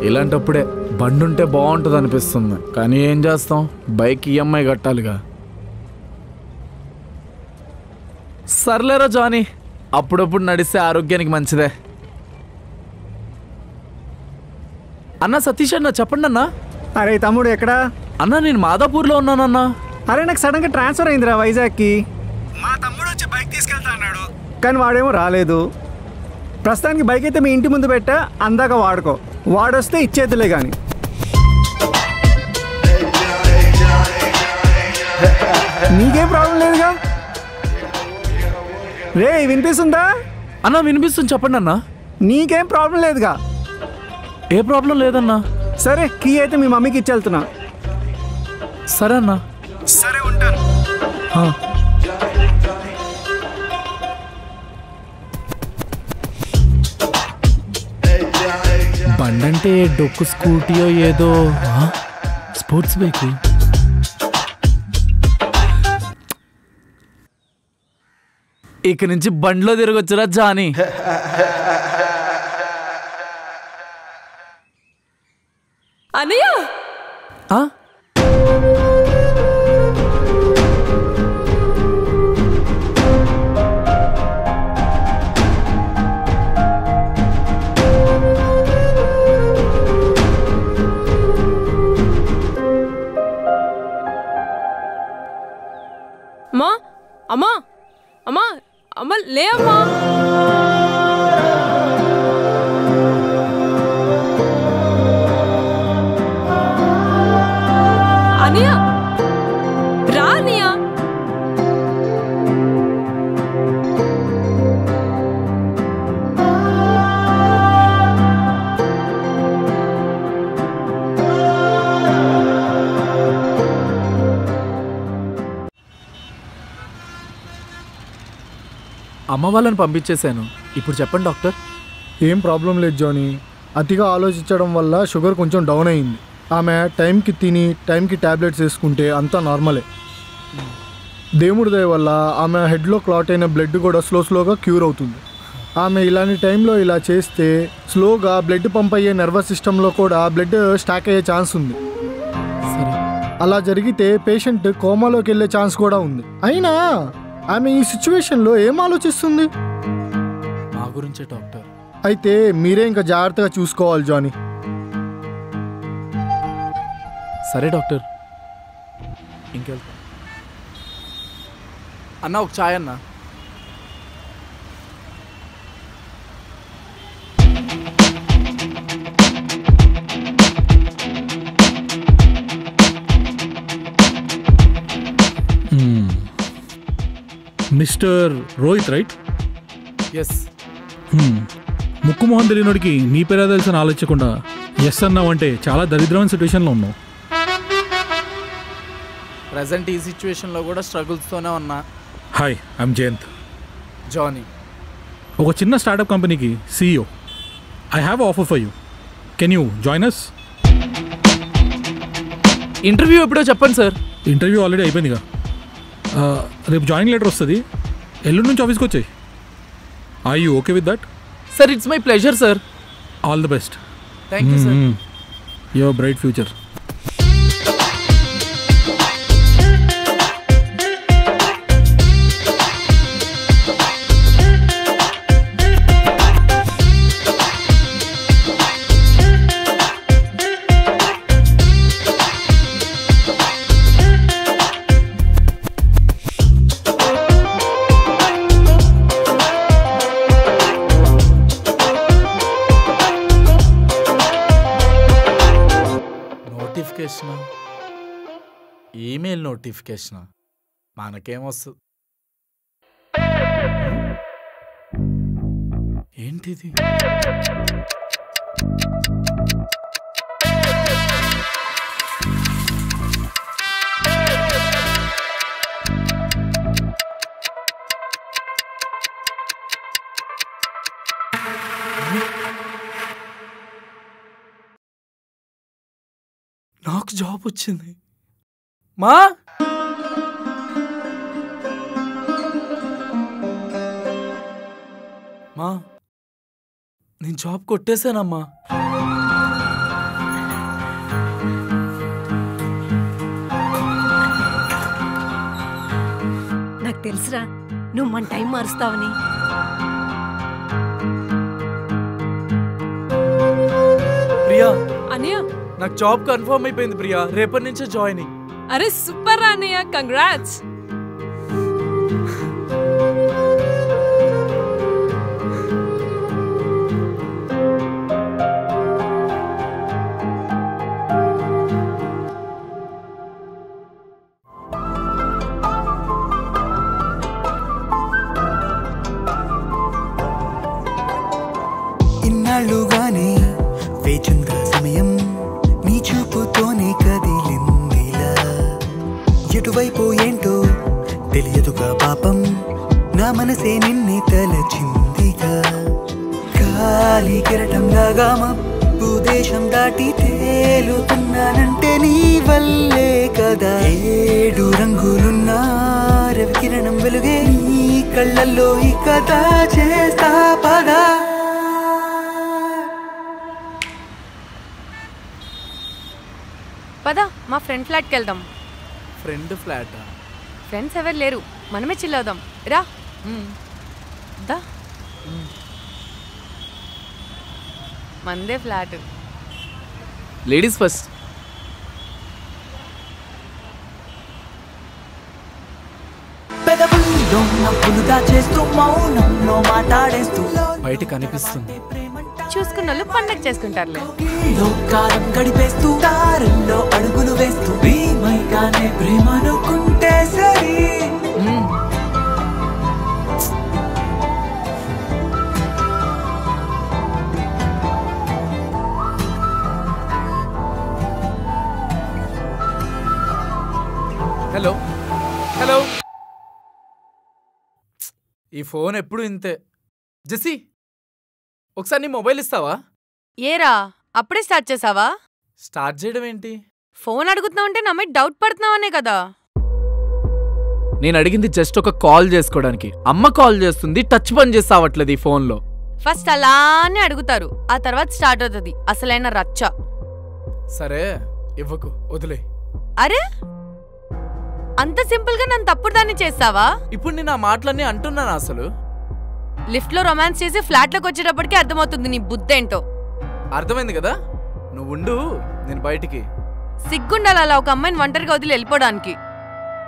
ఇలాంటప్పుడే బండుంటే బాగుంటుంది అనిపిస్తుంది. కానీ ఏం చేస్తాం, బైక్ ఈఎంఐ కట్టాలిగా. సర్లేరా జానీ, అప్పుడప్పుడు నడిస్తే ఆరోగ్యానికి మంచిదే. అన్నా సతీష్ అన్న చెప్పండి అన్నా. అరే తమ్ముడు ఎక్కడా? అన్నా నేను మాదాపూర్లో ఉన్నానన్నా. అరే నాకు సడన్గా ట్రాన్స్ఫర్ అయిందిరా వైజాగ్కి. మా తమ్ముడు వచ్చి బైక్ తీసుకెళ్తా అన్నాడు, కానీ వాడేమో రాలేదు. ప్రస్తుతానికి బైక్ అయితే మీ ఇంటి ముందు పెట్టా, అందాక వాడుకో. వాడొస్తే ఇచ్చేద్దులే కానీ. నీకేం ప్రాబ్లం లేదుగా? రే వినిపిస్తుందా అన్నా? వినిపిస్తుంది, చెప్పండి అన్నా. నీకేం ప్రాబ్లం లేదుగా? ఏ ప్రాబ్లం లేదన్నా. సరే కీ అయితే మీ మమ్మీకి ఇచ్చేళ్తున్నా. సరే అన్నా. సరే ఉంటాను. బండంటే డొక్కు స్కూటీయో ఏదో స్పోర్ట్స్ బైక్. ఇక నుంచి బండ్లో తిరగొచ్చురా జానీ. అన్నయ్య అమ్మా అమ్మా అమ్మా అమ్మ లే అమ్మా. అనియా రా అనియా. అమ్మ వాళ్ళని పంపించేశాను. ఇప్పుడు చెప్పండి డాక్టర్. ఏం ప్రాబ్లం లేదు జానీ. అతిగా ఆలోచించడం వల్ల షుగర్ కొంచెం డౌన్ అయింది. ఆమె టైంకి తిని టైంకి ట్యాబ్లెట్స్ వేసుకుంటే అంతా నార్మలే. దేవుడి దయ వల్ల ఆమె హెడ్లో క్లాట్ అయిన బ్లడ్ కూడా స్లోగా క్యూర్ అవుతుంది. ఆమె ఇలాంటి టైంలో ఇలా చేస్తే స్లోగా బ్లడ్ పంప్ అయ్యే నర్వస్ సిస్టంలో కూడా బ్లడ్ స్టాక్ అయ్యే ఛాన్స్ ఉంది. అలా జరిగితే పేషెంట్ కోమాలోకి వెళ్ళే ఛాన్స్ కూడా ఉంది. అయినా ఆమె ఈ సిచ్యువేషన్లో ఏం ఆలోచిస్తుంది? మా గురించే డాక్టర్. అయితే మీరే ఇంకా జాగ్రత్తగా చూసుకోవాలి జానీ. సరే డాక్టర్, ఇంకెళ్తా. అన్న ఒక ఛాయ్ అన్న. Mister Rohit right? ఎస్. ముక్కు మొహం తెలియనోడికి నీ పేరే తెలిసిన ఆలోచించకుండా ఎస్ అన్నావు అంటే చాలా దరిద్రమైన సిచ్యువేషన్లో ఉన్నావు. ప్రజెంట్ ఈ సిచ్యువేషన్లో కూడా స్ట్రగుల్స్తోనే ఉన్నా. Hi, I'm Jayant. జానీ. ఒక చిన్న స్టార్టప్ కంపెనీకి CEO. I have offer for you. Can you join us? Interview ఎప్పుడో చెప్పండి సార్. ఇంటర్వ్యూ ఆల్రెడీ అయిపోయిందిగా. రేపు జాయినింగ్ లెటర్ వస్తుంది. ఎల్లుండి నుంచి ఆఫీస్కి వచ్చాయి. Are you okay with that? Sir it's my pleasure sir. All the best. Thank you sir. Your bright future. Notification, email notification మనకేమొస్తుంది? ఏంటిది? నాకు జాబ్ వచ్చింది. మా మా నేను జాబ్ కొట్టేశానమ్మా. నాకు తెలుసురా నువ్వు మన టైం మారుస్తావని. ప్రియా, అన్నయ్య నాకు జాబ్ కన్ఫర్మ్ అయిపోయింది ప్రియా. రేపటి నుంచే జాయినింగ్. అరే సూపర్ రా అన్నయ్య, కంగ్రాట్స్. ఇన్నాళ్ళుగానే వేచుందా సమయం నీ చూపుతోనే కదిలిందిలా. ఎటువైపు ఏంటో తెలియదుగా పాపం, నా మనసే నిన్నే తలచిందిగా. గాలి కెరటంలాగా మబ్బు దేశం దాటి తేలుతున్నానంటే నీ వల్లే కదా. 7 రంగులున్న రవి కిరణం వెలుగే నీ కళ్ళల్లో ఈ కథ చేస్తా పదా. పదా మా ఫ్రెండ్ ఫ్లాట్కి వెళ్దాం. Friend flat? ఫ్రెండ్స్ ఎవరు లేరు, మనమే చిల్ అవుదాం రా. దా మందే ఫ్లాట్. Ladies first. పెదవుల్లో నవ్వులు దాచేస్తూ మౌనంలో మాట్లాడేస్తూ బయట కనిపిస్తుంది. చూసుకున్న వాళ్ళు పండగ చేసుకుంటారులే. కాలం గడిపేస్తూ దారుల్లో అడుగులు వేస్తూ భీమైగానే ప్రేమనుకుంటే సరి. హలో హలో, ఈ ఫోన్ ఎప్పుడు ఇంతే. జెస్సీ, ఒకసారి నీ మొబైల్ ఇస్తావా? ఏరా అప్పుడే స్టార్ట్ చేసావా? స్టార్ట్ చేయడం ఏంటి? ఫోన్ అడుగుతున్నావంటే నా మీద డౌట్ పడుతున్నావనే కదా. నేను అడిగింది జస్ట్ ఒక కాల్ చేసుకోవడానికి. అమ్మ కాల్ చేస్తుంది, టచ్ పని చేసి అవ్వట్లేదు ఈ ఫోన్లో. ఫస్ట్ అలానే అడుగుతారు, ఆ తర్వాత స్టార్ట్ అవుతుంది అసలైన రచ్చ. సరే ఇవ్వకు, వదిలే. అరే అంత సింపుల్ గా నన్ను తప్పుడు దాన్ని చేస్తావా? ఇప్పుడు నేను ఆ మాటలన్నీ అంటున్నాను. అసలు లిఫ్ట్ లో రొమాన్స్ చేసి ఫ్లాట్ లోకి వచ్చేటప్పటికి అర్థమవుతుంది నీ బుద్ధేంటో. అర్థమైంది కదా, నువ్వు ఉండు, నేను బయటికి. సిగ్గుండాలి అలా ఒక అమ్మాయిని ఒంటరిగా వదిలి వెళ్ళిపోవడానికి.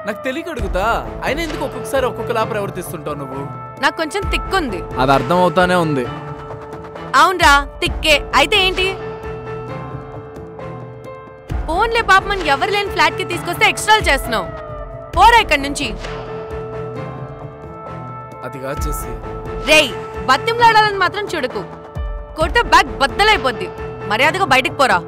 నాకు తెలియక అడుగుతా, అయినా ఎందుకు ఒక్కొక్కసారి ఒక్కొక్కలా ప్రవర్తిస్తుంటావు నువ్వు? నాకు కొంచెం తిక్కుంది. అది అర్థం అవుతానే ఉంది. అవునరా తిక్కే. అయితే ఏంటి? ఫోన్లే పాపమని ఎవరు లేని ఫ్లాట్ కి తీసుకొస్తే ఎక్స్ట్రాలు చేస్తున్నావు. పోరా ఇక్కడి నుంచి. అదిగా చేసి రేయ్ బతింలాడాలని మాత్రం చూడకు, కొడితే బ్యాగ్ బద్దలైపోద్ది. మర్యాదగా బయటికి పోరా.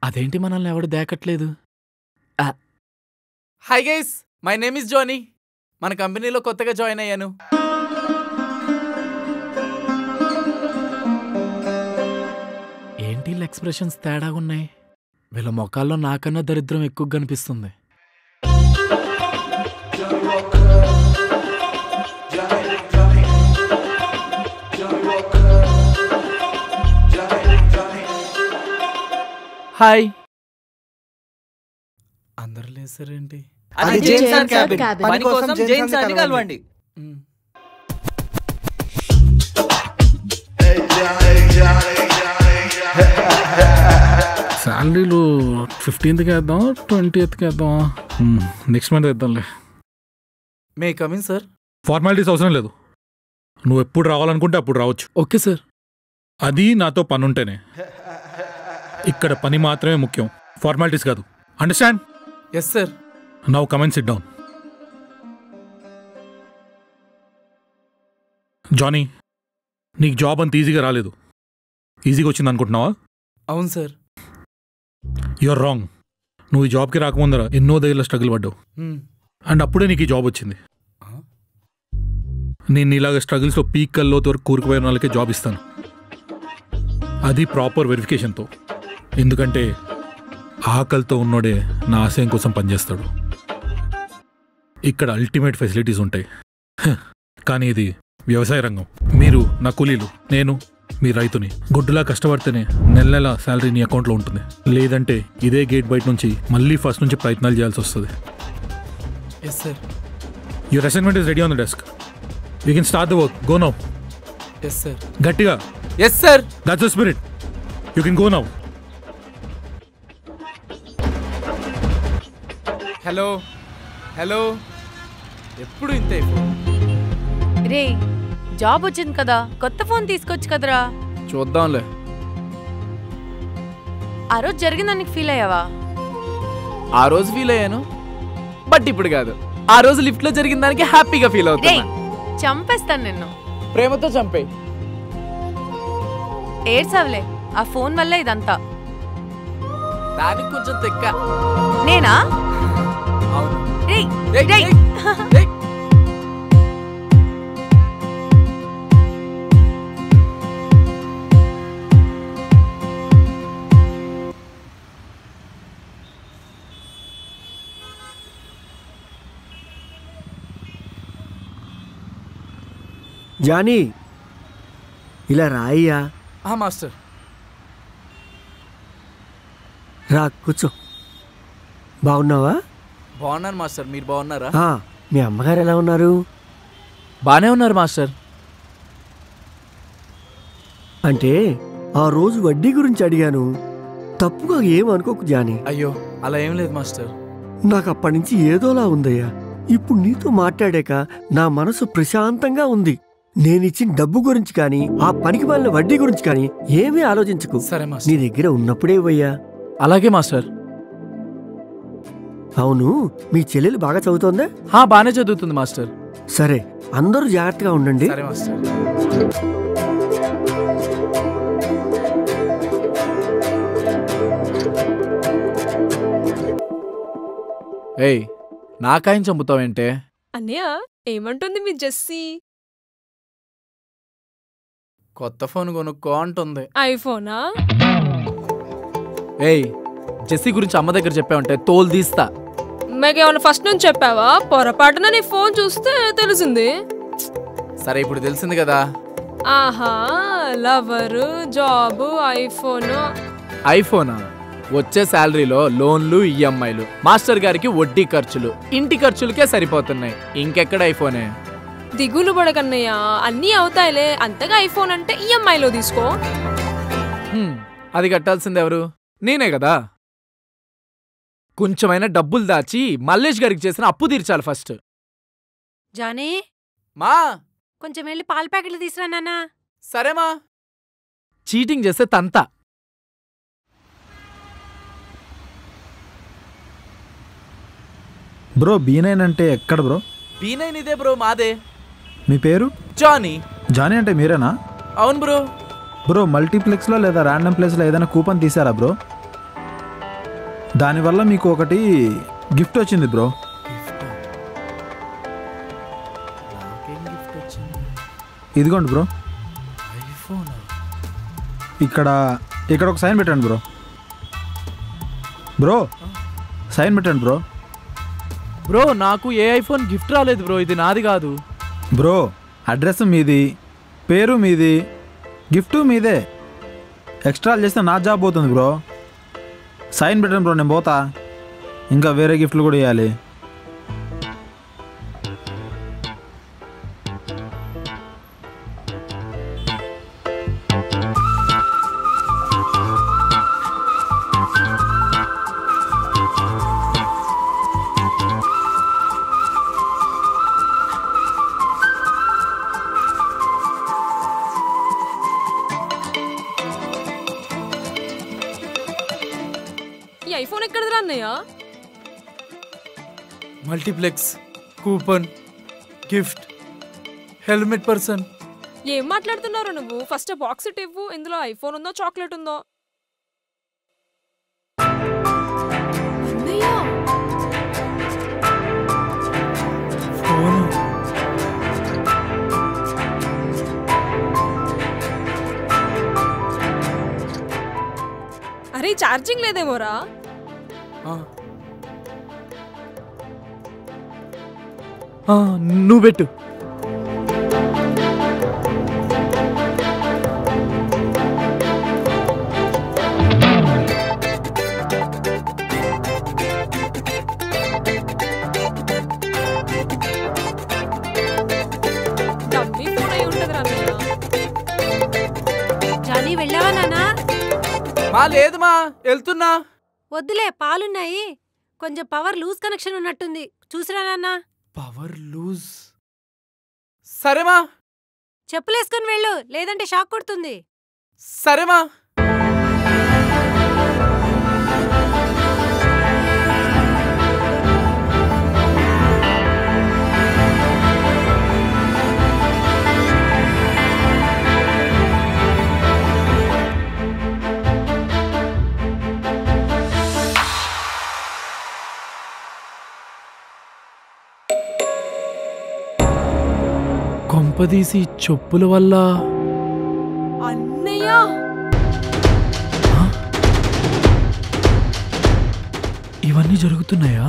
అదేంటి మనల్ని ఎవడు దేకట్లేదు? Hi guys, my name is Johnny. మన కంపెనీలో కొత్తగా జాయిన్ అయ్యాను. ఏంటి ఎక్స్ప్రెషన్స్ తేడాగా ఉన్నాయి? వీళ్ళ మొఖాల్లో నాకన్నా దరిద్రం ఎక్కువ కనిపిస్తుంది. హాయ్. అందరు లేసారేంటి? అది జేమ్స్ అండ్ క్యాబిన్. పని కోసం జేమ్స్ అని కలవండి. శాలరీలు 15th వేద్దాం, 20th వేద్దాం, నెక్స్ట్ మంత్ వేద్దాంలే. May come in sir. ఫార్మాలిటీస్ అవసరం లేదు. నువ్వు ఎప్పుడు రావాలనుకుంటే అప్పుడు రావచ్చు. Okay sir. అది నాతో పని ఉంటేనే. ఇక్కడ పని మాత్రమే ముఖ్యం, ఫార్మాలిటీస్ కాదు. Understand? Yes sir. Now come and sit down. Johnny, నీకు జాబ్ అంత ఈజీగా రాలేదు. ఈజీగా వచ్చింది అనుకుంటున్నావా? అవును సార్. You're wrong. నువ్వు ఈ జాబ్కి రాకముందర ఎన్నో దగ్గర స్ట్రగుల్ పడ్డావు. అండ్ అప్పుడే నీకు ఈ జాబ్ వచ్చింది. నేను ఇలాగ స్ట్రగుల్స్లో పీక్ కల్లోతో వరకు కూరుకుపోయిన వాళ్ళకే జాబ్ ఇస్తాను. అది ప్రాపర్ వెరిఫికేషన్తో. ఎందుకంటే ఆకలితో ఉన్నోడే నా ఆశయం కోసం పనిచేస్తాడు. ఇక్కడ అల్టిమేట్ ఫెసిలిటీస్ ఉంటాయి. కానీ ఇది వ్యవసాయ రంగం. మీరు నా కూలీలు, నేను మీ రైతుని. గుడ్డులా కష్టపడితేనే నెల నెల శాలరీ నీ అకౌంట్లో ఉంటుంది. లేదంటే ఇదే గేట్ బయట నుంచి మళ్ళీ ఫస్ట్ నుంచి ప్రయత్నాలు చేయాల్సి వస్తుంది. Yes sir. Your assignment is ready on the desk. You can start the work. Go now. Yes sir. గట్టిగా. Yes sir. That's the spirit. You can go now. Hello hello. ఎప్పుడు ఇంతే. రే, జాబ్ వచ్చింది కదా, కొత్త ఫోన్ తీసుకొచ్చు కదరా. చూద్దాంలే. ఆ రోజు జరిగిందానికి ఫీల్ అయ్యావా? ఆ రోజు ఫీల్ అయ్యాను, బట్ ఇప్పుడు కాదు. ఆ రోజు లిఫ్ట్ లో జరిగిన దానికి హ్యాపీగా ఫీల్ అవుతున్నా. చంపేస్తాను నిన్ను. ప్రేమతో చంపే. ఏడ్సవలే, ఆ ఫోన్ వల్ల ఇదంతా. దానికి కొంచెం తెక్క. నేనా? జానీ, ఇలా రాయ్యా. మాస్టర్. రా, కూర్చో. బాగున్నావా? బాగున్నాను మాస్టర్. మీరు బాగున్నారా? మీ అమ్మగారు ఎలా ఉన్నారు? బానే ఉన్నారు మాస్టర్. అంటే ఆ రోజు వడ్డీ గురించి అడిగాను, తప్పుగా ఏమనుకోకు జానీ. అయ్యో, అలా ఏం లేదు మాస్టర్. నాకు అప్పటి నుంచి ఏదోలా ఉందయ్యా. ఇప్పుడు నీతో మాట్లాడాక నా మనసు ప్రశాంతంగా ఉంది. నేనిచ్చిన డబ్బు గురించి కానీ, ఆ పనికి మాలిన వడ్డీ గురించి కానీ ఏమీ ఆలోచించకు. సరే మాస్టర్. నీ దగ్గర ఉన్నప్పుడే ఇవ్వయ్యా. అలాగే మాస్టర్. అవును, మీ చెల్లెలు బాగా చదువుతోందా? బానే చదువుతుంది మాస్టర్. సరే, అందరూ జాగ్రత్తగా ఉండండి. సరే మాస్టర్. ఏయ్, నాకాయం చంపుతావేంటే? అన్నయ్య, ఏమంటుంది మీ జెస్సీ? కొత్త ఫోన్ కొనుక్కో అంటుంది. ఐఫోనా? ఏయ్, జెస్సీ గురించి అమ్మ దగ్గర చెప్పావంటే తోలు తీస్తా. మేకేమన్నా ఫస్ట్ నుంచి చెప్పావా? పొరపాటున నీ ఫోన్ చూస్తే తెలిసింది. సరే, ఇప్పుడు తెలిసింది కదా. ఆహా, లవరు, జాబు, ఐఫోను. ఐఫోనా? వచ్చే శాలరీలో లోన్లు, ఈఎంఐలు, మాస్టర్ గారికి వడ్డీ ఖర్చులు, ఇంటి ఖర్చులకే సరిపోతున్నాయి. ఇంకెక్కడ ఐఫోనే? దిగులు పడకన్నయ్య, అన్నీ అవుతాయిలే. అంతగా ఐఫోన్ అంటే ఈఎంఐలో తీసుకో. అది కట్టాల్సింది ఎవరు? నేనే కదా. కొంచెమైనా డబ్బులు దాచి మల్లేష్ గారికి చేసిన అప్పు తీర్చాలి ఫస్ట్. జానీ, మా కొంచెం వెళ్ళి పాల ప్యాకెట్లు తీసురా నాన్న. సరేమా. చీటింగ్ చేస్తే తంతా. బ్రో, B9 అంటే ఎక్కడ బ్రో? B9 ఇదే బ్రో, మాదే. మీ పేరు? జానీ. జానీ అంటే మీరేనా? అవును బ్రో. బ్రో మల్టీప్లెక్స్లో లేదా ర్యాండమ్ ప్లేస్లో ఏదైనా కూపన్ తీసారా బ్రో? దానివల్ల మీకు ఒకటి గిఫ్ట్ వచ్చింది బ్రో. ఇదిగోండి బ్రో. ఇక్కడ ఇక్కడ ఒక సైన్ పెట్టండి బ్రో. బ్రో సైన్ పెట్టండి బ్రో. బ్రో నాకు ఏ ఐఫోన్ గిఫ్ట్ రాలేదు బ్రో, ఇది నాది కాదు. బ్రో అడ్రస్ మీది, పేరు మీది, గిఫ్ట్ మీదే. ఎక్స్ట్రా చేస్తే నా జాబ్ పోతుంది బ్రో. సైన్ పెట్టండి బ్రో, నేను పోతా. ఇంకా వేరే గిఫ్ట్లు కూడా ఇవ్వాలి. ఈ ఐఫోన్ ఎక్కడదిరా అన్నయ్య? Multiplex, coupon, gift, helmet person. ఏం మాట్లాడుతున్నావు నువ్వు? ఫస్ట్ బాక్స్ ఇవ్వు, ఇందులో ఐఫోన్ ఉందో చాక్లెట్ ఉందో. అరే ఛార్జింగ్ లేదేమోరా. నువ్వు పెట్టు. జానీ వెళ్ళావా నానా? లేదు మా, వెళ్తున్నా. వద్దులే, పాలున్నాయి. కొంచెం పవర్ లూజ్ కనెక్షన్ ఉన్నట్టుంది, చూసిరా నాన్న. Power loose. సరేమా. చెప్పులేసుకొని వెళ్ళు, లేదంటే షాక్ కొడుతుంది. సరేమా. కొంపదీసి చెప్పుల వల్ల అన్నయ్య ఇవన్నీ జరుగుతున్నాయా?